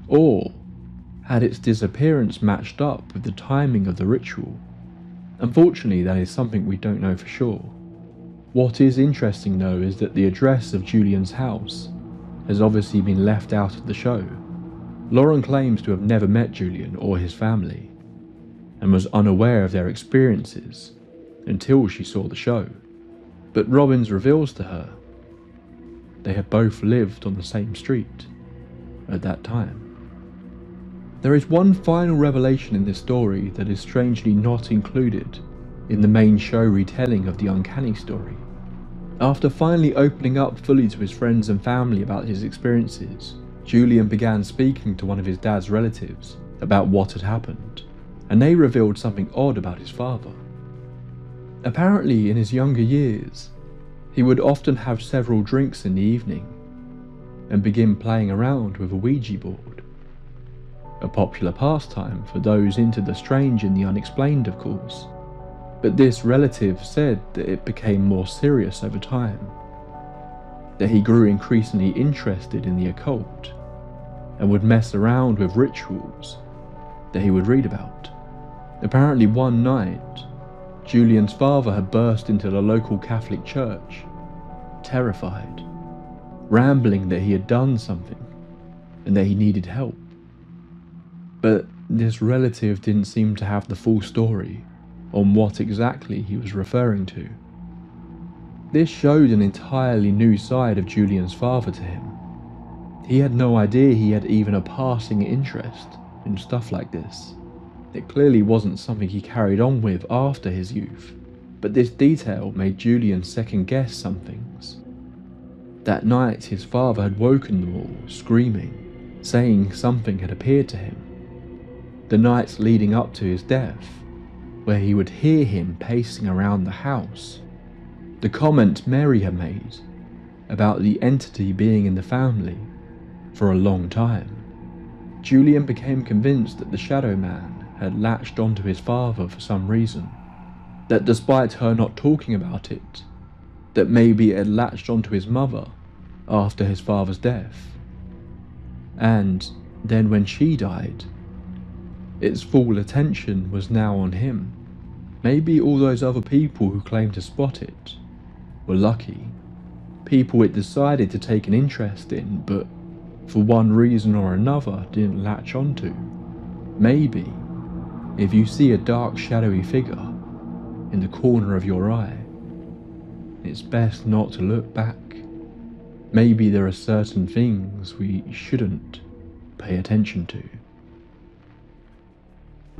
Or had its disappearance matched up with the timing of the ritual? Unfortunately, that is something we don't know for sure. What is interesting though is that the address of Julian's house has obviously been left out of the show. Lauren claims to have never met Julian or his family, and was unaware of their experiences until she saw the show. But Robbins reveals to her they had both lived on the same street at that time. There is one final revelation in this story that is strangely not included in the main show retelling of the uncanny story. After finally opening up fully to his friends and family about his experiences, Julian began speaking to one of his dad's relatives about what had happened, and they revealed something odd about his father. Apparently, in his younger years, he would often have several drinks in the evening and begin playing around with a Ouija board. A popular pastime for those into the strange and the unexplained, of course. But this relative said that it became more serious over time, that he grew increasingly interested in the occult and would mess around with rituals that he would read about. Apparently one night, Julian's father had burst into the local Catholic church, terrified, rambling that he had done something and that he needed help. But this relative didn't seem to have the full story on what exactly he was referring to. This showed an entirely new side of Julian's father to him. He had no idea he had even a passing interest in stuff like this. It clearly wasn't something he carried on with after his youth, but this detail made Julian second guess some things. That night his father had woken them all, screaming, saying something had appeared to him. The nights leading up to his death, where he would hear him pacing around the house. The comment Mary had made about the entity being in the family for a long time. Julian became convinced that the Shadow Man had latched onto his father for some reason, that despite her not talking about it, that maybe it had latched onto his mother after his father's death. And then when she died, its full attention was now on him. Maybe all those other people who claimed to spot it were lucky. People it decided to take an interest in, but for one reason or another didn't latch onto. Maybe if you see a dark shadowy figure in the corner of your eye, it's best not to look back. Maybe there are certain things we shouldn't pay attention to.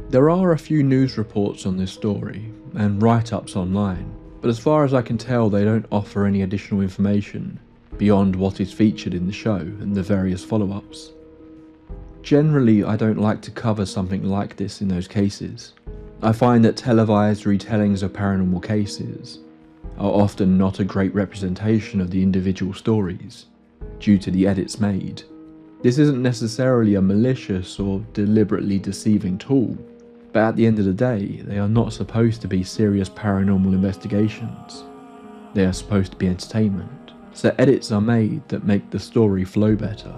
There are a few news reports on this story and write-ups online, but as far as I can tell they don't offer any additional information beyond what is featured in the show and the various follow-ups. Generally, I don't like to cover something like this in those cases. I find that televised retellings of paranormal cases are often not a great representation of the individual stories, due to the edits made. This isn't necessarily a malicious or deliberately deceiving tool, but at the end of the day, they are not supposed to be serious paranormal investigations. They are supposed to be entertainment. So edits are made that make the story flow better,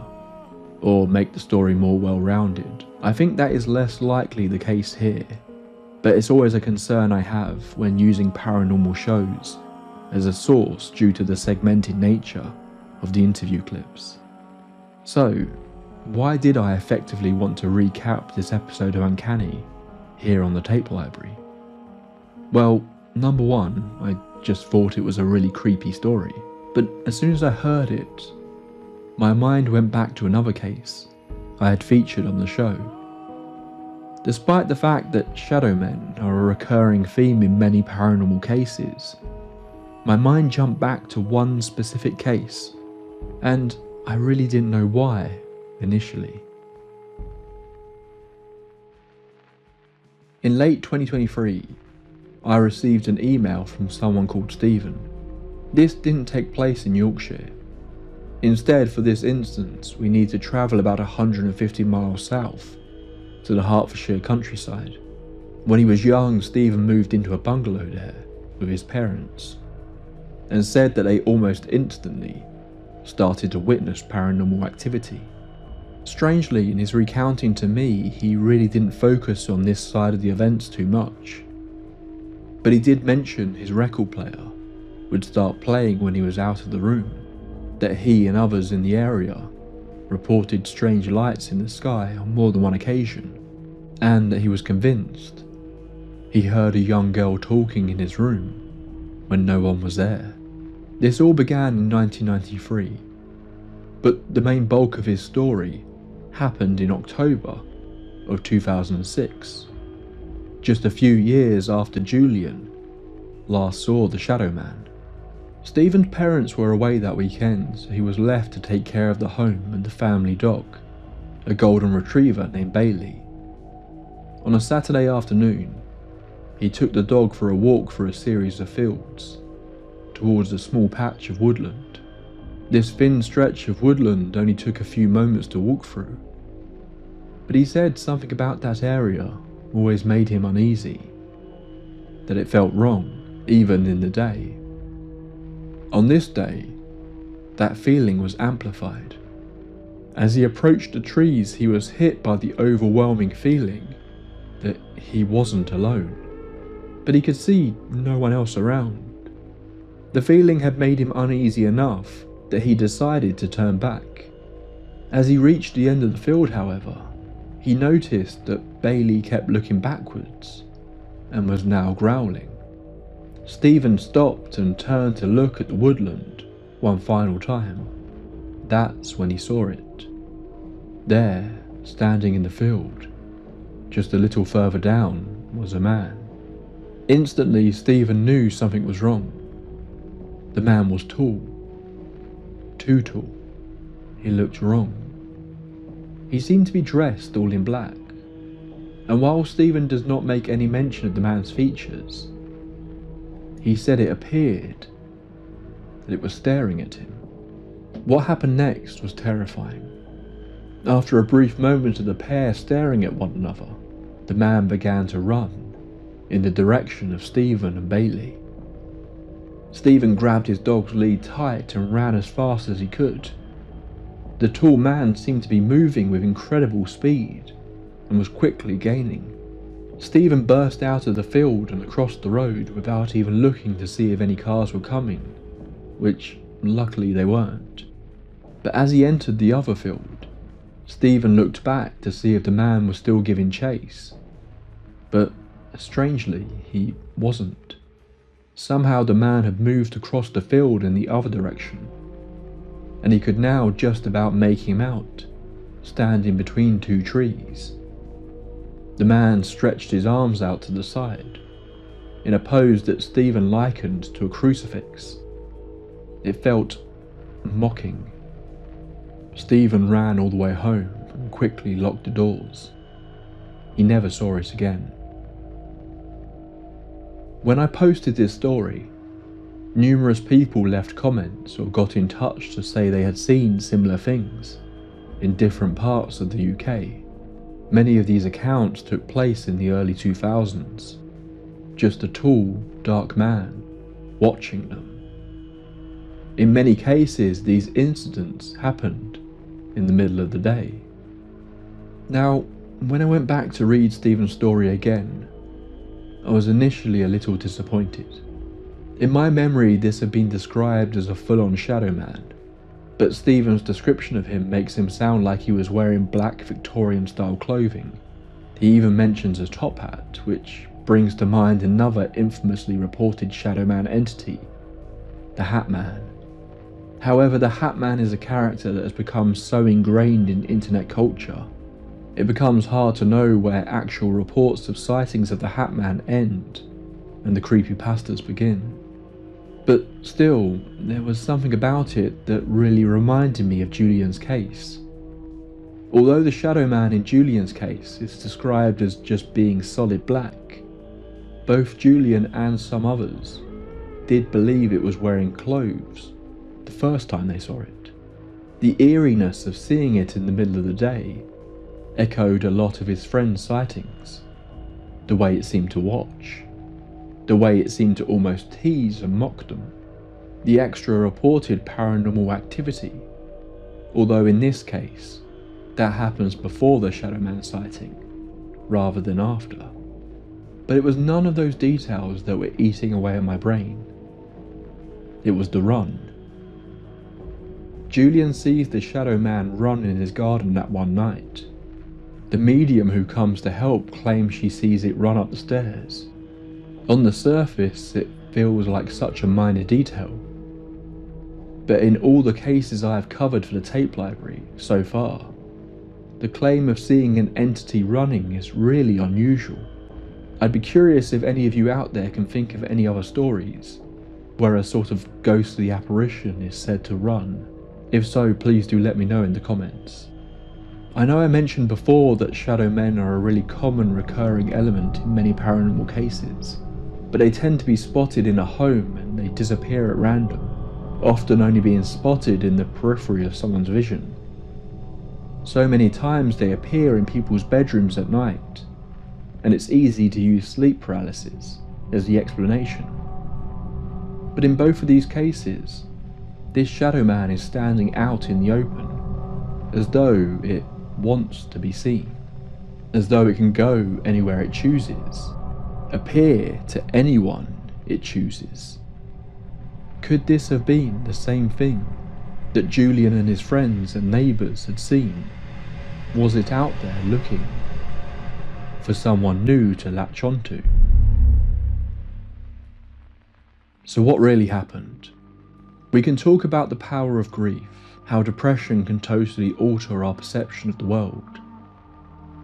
or make the story more well-rounded. I think that is less likely the case here, but it's always a concern I have when using paranormal shows as a source due to the segmented nature of the interview clips. So, why did I effectively want to recap this episode of Uncanny here on the tape library? Well, number one, I just thought it was a really creepy story, but as soon as I heard it, my mind went back to another case I had featured on the show. Despite the fact that shadow men are a recurring theme in many paranormal cases, my mind jumped back to one specific case, and I really didn't know why initially. In late 2023, I received an email from someone called Stephen. This didn't take place in Yorkshire. Instead, for this instance, we need to travel about 150 miles south to the Hertfordshire countryside. When he was young, Stephen moved into a bungalow there with his parents, and said that they almost instantly started to witness paranormal activity. Strangely, in his recounting to me, he really didn't focus on this side of the events too much, but he did mention his record player would start playing when he was out of the room, that he and others in the area reported strange lights in the sky on more than one occasion, and that he was convinced he heard a young girl talking in his room when no one was there. This all began in 1993, but the main bulk of his story happened in October of 2006, just a few years after Julian last saw the Shadow Man. Stephen's parents were away that weekend, so he was left to take care of the home and the family dog, a golden retriever named Bailey. On a Saturday afternoon, he took the dog for a walk through a series of fields, towards a small patch of woodland. This thin stretch of woodland only took a few moments to walk through, but he said something about that area always made him uneasy, that it felt wrong, even in the day. On this day, that feeling was amplified. As he approached the trees, he was hit by the overwhelming feeling that he wasn't alone, but he could see no one else around. The feeling had made him uneasy enough that he decided to turn back. As he reached the end of the field, however, he noticed that Bailey kept looking backwards and was now growling. Stephen stopped and turned to look at the woodland one final time. That's when he saw it. There, standing in the field, just a little further down, was a man. Instantly, Stephen knew something was wrong. The man was tall. Too tall. He looked wrong. He seemed to be dressed all in black, and while Stephen does not make any mention of the man's features, he said it appeared that it was staring at him. What happened next was terrifying. After a brief moment of the pair staring at one another, the man began to run in the direction of Stephen and Bailey. Stephen grabbed his dog's lead tight and ran as fast as he could. The tall man seemed to be moving with incredible speed and was quickly gaining. Stephen burst out of the field and across the road without even looking to see if any cars were coming, which luckily they weren't. But as he entered the other field, Stephen looked back to see if the man was still giving chase, but strangely he wasn't. Somehow the man had moved across the field in the other direction, and he could now just about make him out, standing between two trees. The man stretched his arms out to the side, in a pose that Stephen likened to a crucifix. It felt mocking. Stephen ran all the way home and quickly locked the doors. He never saw it again. When I posted this story, numerous people left comments or got in touch to say they had seen similar things in different parts of the UK. Many of these accounts took place in the early 2000s. Just a tall, dark man watching them. In many cases, these incidents happened in the middle of the day. Now, when I went back to read Stephen's story again, I was initially a little disappointed. In my memory, this had been described as a full-on shadow man, but Stephen's description of him makes him sound like he was wearing black Victorian-style clothing. He even mentions a top hat, which brings to mind another infamously reported shadow man entity, the Hat Man. However, the Hat Man is a character that has become so ingrained in internet culture, it becomes hard to know where actual reports of sightings of the Hat Man end and the creepypastas begin. But still, there was something about it that really reminded me of Julian's case. Although the Shadow Man in Julian's case is described as just being solid black, both Julian and some others did believe it was wearing clothes the first time they saw it. The eeriness of seeing it in the middle of the day echoed a lot of his friends' sightings. The way it seemed to watch, the way it seemed to almost tease and mock them, the extra reported paranormal activity, although in this case, that happens before the Shadow Man sighting, rather than after. But it was none of those details that were eating away at my brain. It was the run. Julian sees the Shadow Man run in his garden that one night. The medium who comes to help claims she sees it run up the stairs. On the surface, it feels like such a minor detail. But in all the cases I have covered for the tape library so far, the claim of seeing an entity running is really unusual. I'd be curious if any of you out there can think of any other stories where a sort of ghostly apparition is said to run. If so, please do let me know in the comments. I know I mentioned before that shadow men are a really common recurring element in many paranormal cases, but they tend to be spotted in a home and they disappear at random, often only being spotted in the periphery of someone's vision. So many times they appear in people's bedrooms at night, and it's easy to use sleep paralysis as the explanation. But in both of these cases, this shadow man is standing out in the open, as though it wants to be seen, as though it can go anywhere it chooses, appear to anyone it chooses. Could this have been the same thing that Julian and his friends and neighbours had seen? Was it out there looking for someone new to latch onto? So what really happened? We can talk about the power of grief, how depression can totally alter our perception of the world.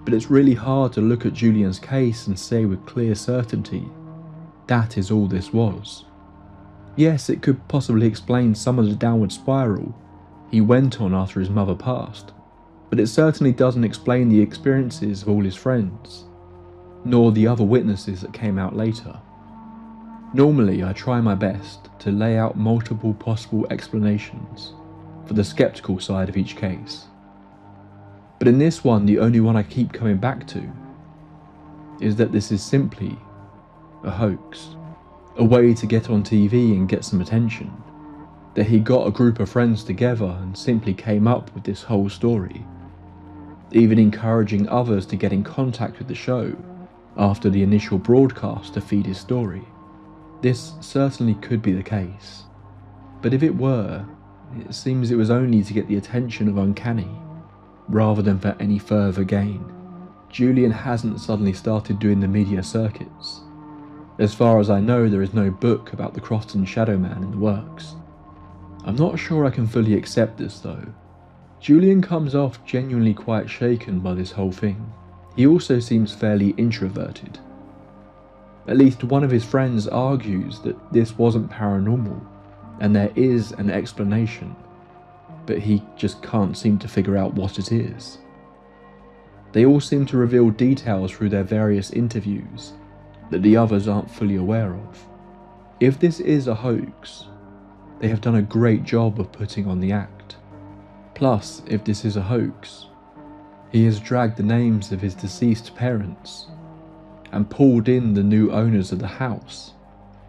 But it's really hard to look at Julian's case and say with clear certainty, that is all this was. Yes, it could possibly explain some of the downward spiral he went on after his mother passed, but it certainly doesn't explain the experiences of all his friends, nor the other witnesses that came out later. Normally, I try my best to lay out multiple possible explanations for the skeptical side of each case. But in this one, the only one I keep coming back to is that this is simply a hoax, a way to get on TV and get some attention, that he got a group of friends together and simply came up with this whole story, even encouraging others to get in contact with the show after the initial broadcast to feed his story. This certainly could be the case, but if it were, it seems it was only to get the attention of Uncanny, rather than for any further gain. Julian hasn't suddenly started doing the media circuits. As far as I know, there is no book about the Crofton Shadow Man in the works. I'm not sure I can fully accept this though. Julian comes off genuinely quite shaken by this whole thing. He also seems fairly introverted. At least one of his friends argues that this wasn't paranormal, and there is an explanation, but he just can't seem to figure out what it is. They all seem to reveal details through their various interviews that the others aren't fully aware of. If this is a hoax, they have done a great job of putting on the act. Plus, if this is a hoax, he has dragged the names of his deceased parents and pulled in the new owners of the house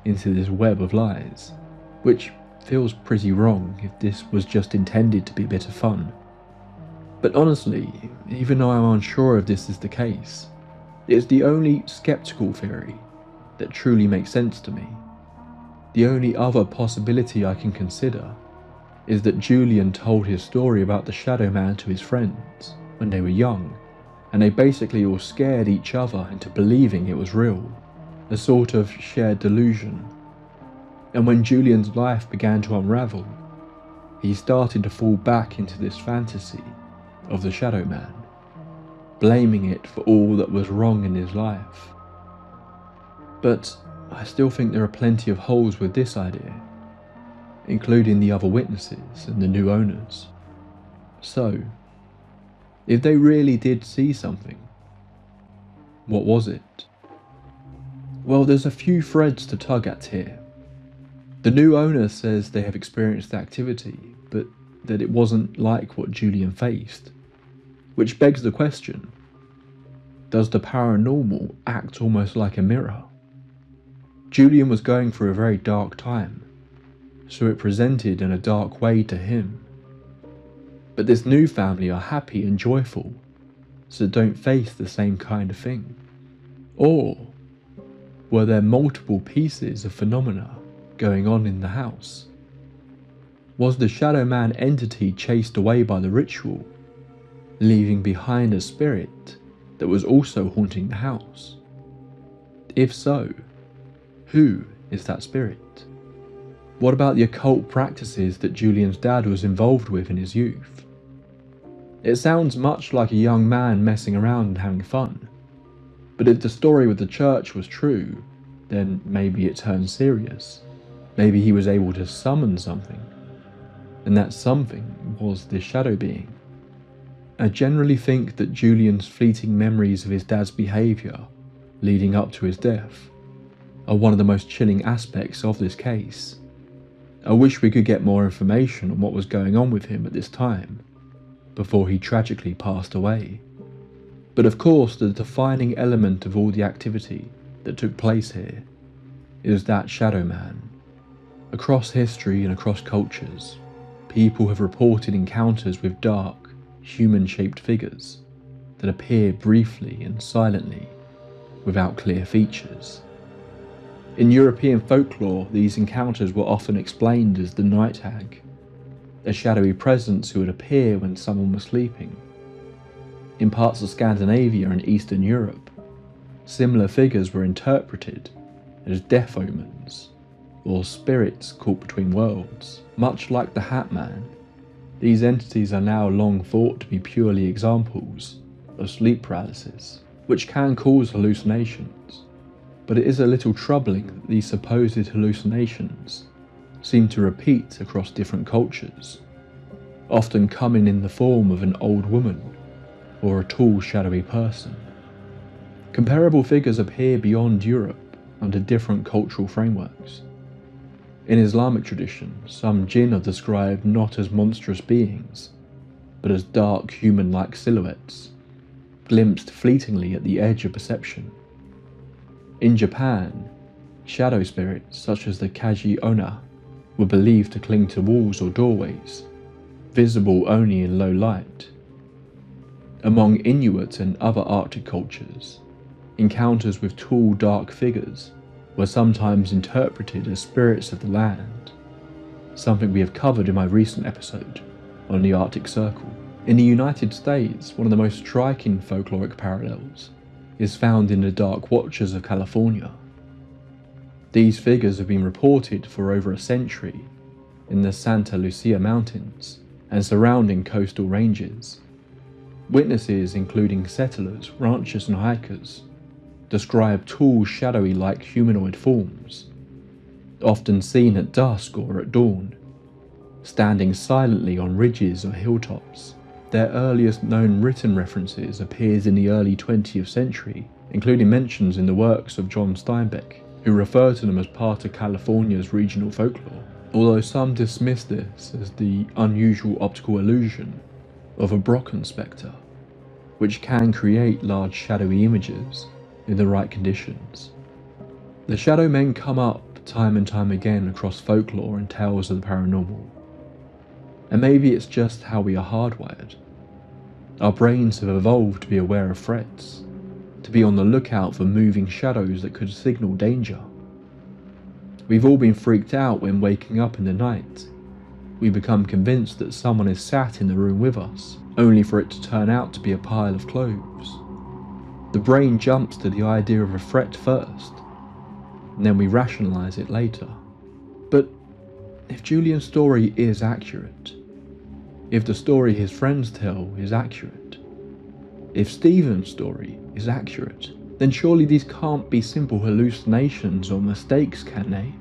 into this web of lies, which feels pretty wrong if this was just intended to be a bit of fun. But honestly, even though I'm unsure if this is the case, it's the only skeptical theory that truly makes sense to me. The only other possibility I can consider is that Julian told his story about the Shadow Man to his friends when they were young, and they basically all scared each other into believing it was real, a sort of shared delusion. And when Julian's life began to unravel, he started to fall back into this fantasy of the Shadow Man, blaming it for all that was wrong in his life. But I still think there are plenty of holes with this idea, including the other witnesses and the new owners. So, if they really did see something, what was it? Well, there's a few threads to tug at here. The new owner says they have experienced activity, but that it wasn't like what Julian faced, which begs the question, does the paranormal act almost like a mirror? Julian was going through a very dark time, so it presented in a dark way to him. But this new family are happy and joyful, so don't face the same kind of thing. Or were there multiple pieces of phenomena going on in the house? Was the Shadow Man entity chased away by the ritual, leaving behind a spirit that was also haunting the house? If so, who is that spirit? What about the occult practices that Julian's dad was involved with in his youth? It sounds much like a young man messing around and having fun, but if the story with the church was true, then maybe it turned serious. Maybe he was able to summon something, and that something was this shadow being. I generally think that Julian's fleeting memories of his dad's behaviour leading up to his death are one of the most chilling aspects of this case. I wish we could get more information on what was going on with him at this time, before he tragically passed away. But of course, the defining element of all the activity that took place here is that Shadow Man. Across history and across cultures, people have reported encounters with dark, human-shaped figures that appear briefly and silently, without clear features. In European folklore, these encounters were often explained as the night hag, a shadowy presence who would appear when someone was sleeping. In parts of Scandinavia and Eastern Europe, similar figures were interpreted as death omens, or spirits caught between worlds. Much like the Hat Man, these entities are now long thought to be purely examples of sleep paralysis, which can cause hallucinations. But it is a little troubling that these supposed hallucinations seem to repeat across different cultures, often coming in the form of an old woman or a tall shadowy person. Comparable figures appear beyond Europe under different cultural frameworks. In Islamic tradition, some jinn are described not as monstrous beings, but as dark human-like silhouettes, glimpsed fleetingly at the edge of perception. In Japan, shadow spirits such as the Kaji Onna were believed to cling to walls or doorways, visible only in low light. Among Inuit and other Arctic cultures, encounters with tall dark figures were sometimes interpreted as spirits of the land, something we have covered in my recent episode on the Arctic Circle. In the United States, one of the most striking folkloric parallels is found in the Dark Watchers of California. These figures have been reported for over a century in the Santa Lucia Mountains and surrounding coastal ranges. Witnesses, including settlers, ranchers and hikers, describe tall, shadowy like humanoid forms, often seen at dusk or at dawn, standing silently on ridges or hilltops. Their earliest known written references appears in the early 20th century, including mentions in the works of John Steinbeck, who refer to them as part of California's regional folklore, although some dismiss this as the unusual optical illusion of a Brocken spectre, which can create large shadowy images in the right conditions. The shadow men come up time and time again across folklore and tales of the paranormal. And maybe it's just how we are hardwired. Our brains have evolved to be aware of threats, to be on the lookout for moving shadows that could signal danger. We've all been freaked out when waking up in the night. We become convinced that someone is sat in the room with us, only for it to turn out to be a pile of clothes. The brain jumps to the idea of a threat first, and then we rationalise it later. But if Julian's story is accurate, if the story his friends tell is accurate, if Stephen's story is accurate, then surely these can't be simple hallucinations or mistakes, can they?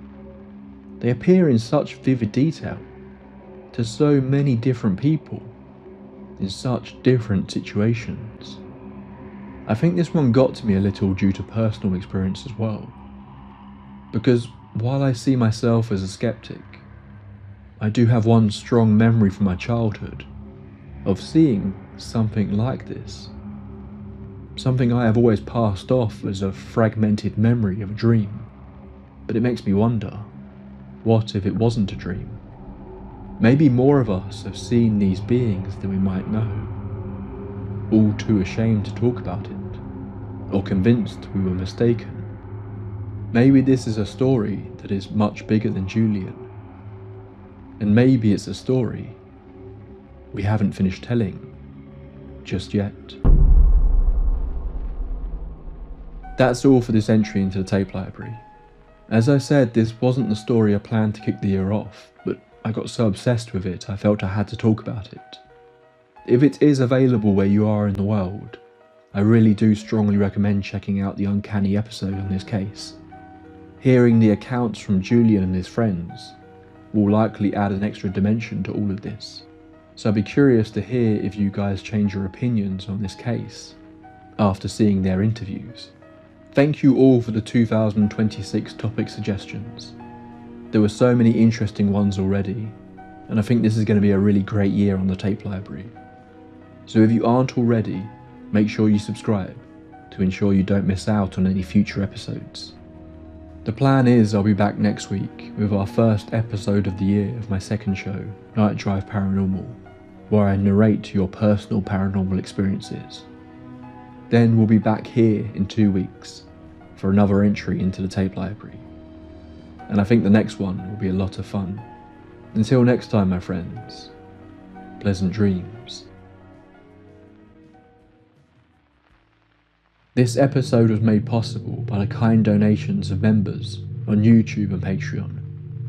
They appear in such vivid detail, to so many different people, in such different situations. I think this one got to me a little due to personal experience as well, because while I see myself as a skeptic, I do have one strong memory from my childhood of seeing something like this. Something I have always passed off as a fragmented memory of a dream. But it makes me wonder, what if it wasn't a dream? Maybe more of us have seen these beings than we might know, all too ashamed to talk about it, or convinced we were mistaken. Maybe this is a story that is much bigger than Julian. And maybe it's a story we haven't finished telling just yet. That's all for this entry into the tape library. As I said, this wasn't the story I planned to kick the year off, but I got so obsessed with it I felt I had to talk about it. If it is available where you are in the world, I really do strongly recommend checking out the Uncanny episode on this case. Hearing the accounts from Julian and his friends will likely add an extra dimension to all of this, so I'd be curious to hear if you guys change your opinions on this case after seeing their interviews. Thank you all for the 2026 topic suggestions. There were so many interesting ones already, and I think this is going to be a really great year on the tape library. So if you aren't already, make sure you subscribe to ensure you don't miss out on any future episodes. The plan is I'll be back next week with our first episode of the year of my second show, Night Drive Paranormal, where I narrate your personal paranormal experiences. Then we'll be back here in 2 weeks for another entry into the tape library. And I think the next one will be a lot of fun. Until next time, my friends, pleasant dreams. This episode was made possible by the kind donations of members on YouTube and Patreon.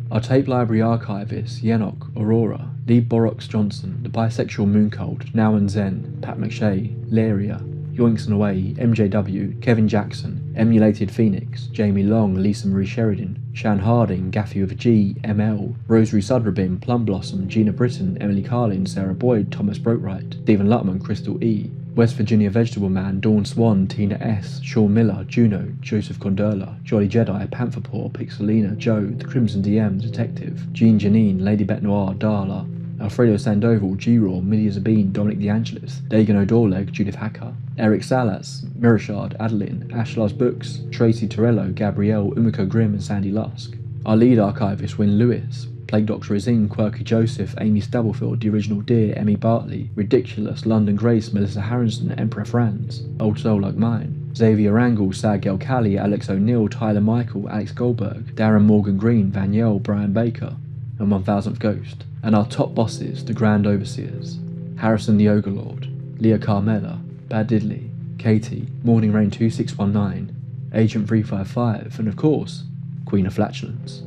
Our tape library archivists Yenok, Aurora, Lee Borrox Johnson, The Bisexual Mooncult, Now and Zen, Pat McShay, Laria, Yoinks and Away, MJW, Kevin Jackson, Emulated Phoenix, Jamie Long, Lisa Marie Sheridan, Shan Harding, Gaffy with a G, ML, Rosary Sudrabin, Plum Blossom, Gina Britton, Emily Carlin, Sarah Boyd, Thomas Brotwright, Stephen Lutman, Crystal E, West Virginia Vegetable Man, Dawn Swan, Tina S, Sean Miller, Juno, Joseph Gondola, Jolly Jedi, Pantherpaw, Pixelina, Joe, The Crimson DM, Detective, Jean Janine, Lady Bet Noir, Darla, Alfredo Sandoval, G-Raw, Midia Zabine, Dominic DeAngelis, Dagan O'Dorleg, Judith Hacker, Eric Salas, Mirashard, Adeline, Ashlars Books, Tracy Torello, Gabrielle, Umiko Grimm and Sandy Lusk. Our lead archivist, Wynne Lewis, Plague Doctor Izing, Quirky Joseph, Amy Stubblefield, The Original Deer, Emmy Bartley, Ridiculous, London Grace, Melissa Harrison, Emperor Franz, Old Soul Like Mine, Xavier Angle, Sagel Callie, Alex O'Neill, Tyler Michael, Alex Goldberg, Darren Morgan Green, Vaniel, Brian Baker, and 1000th Ghost. And our top bosses, the Grand Overseers, Harrison the Ogre-Lord, Leah Carmella, Bad Diddley, Katie, Morning Rain 2619, Agent 355, and of course, Queen of Flatulence.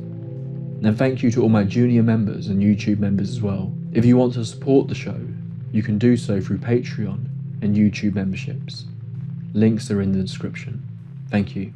And thank you to all my junior members and YouTube members as well. If you want to support the show, you can do so through Patreon and YouTube memberships. Links are in the description. Thank you.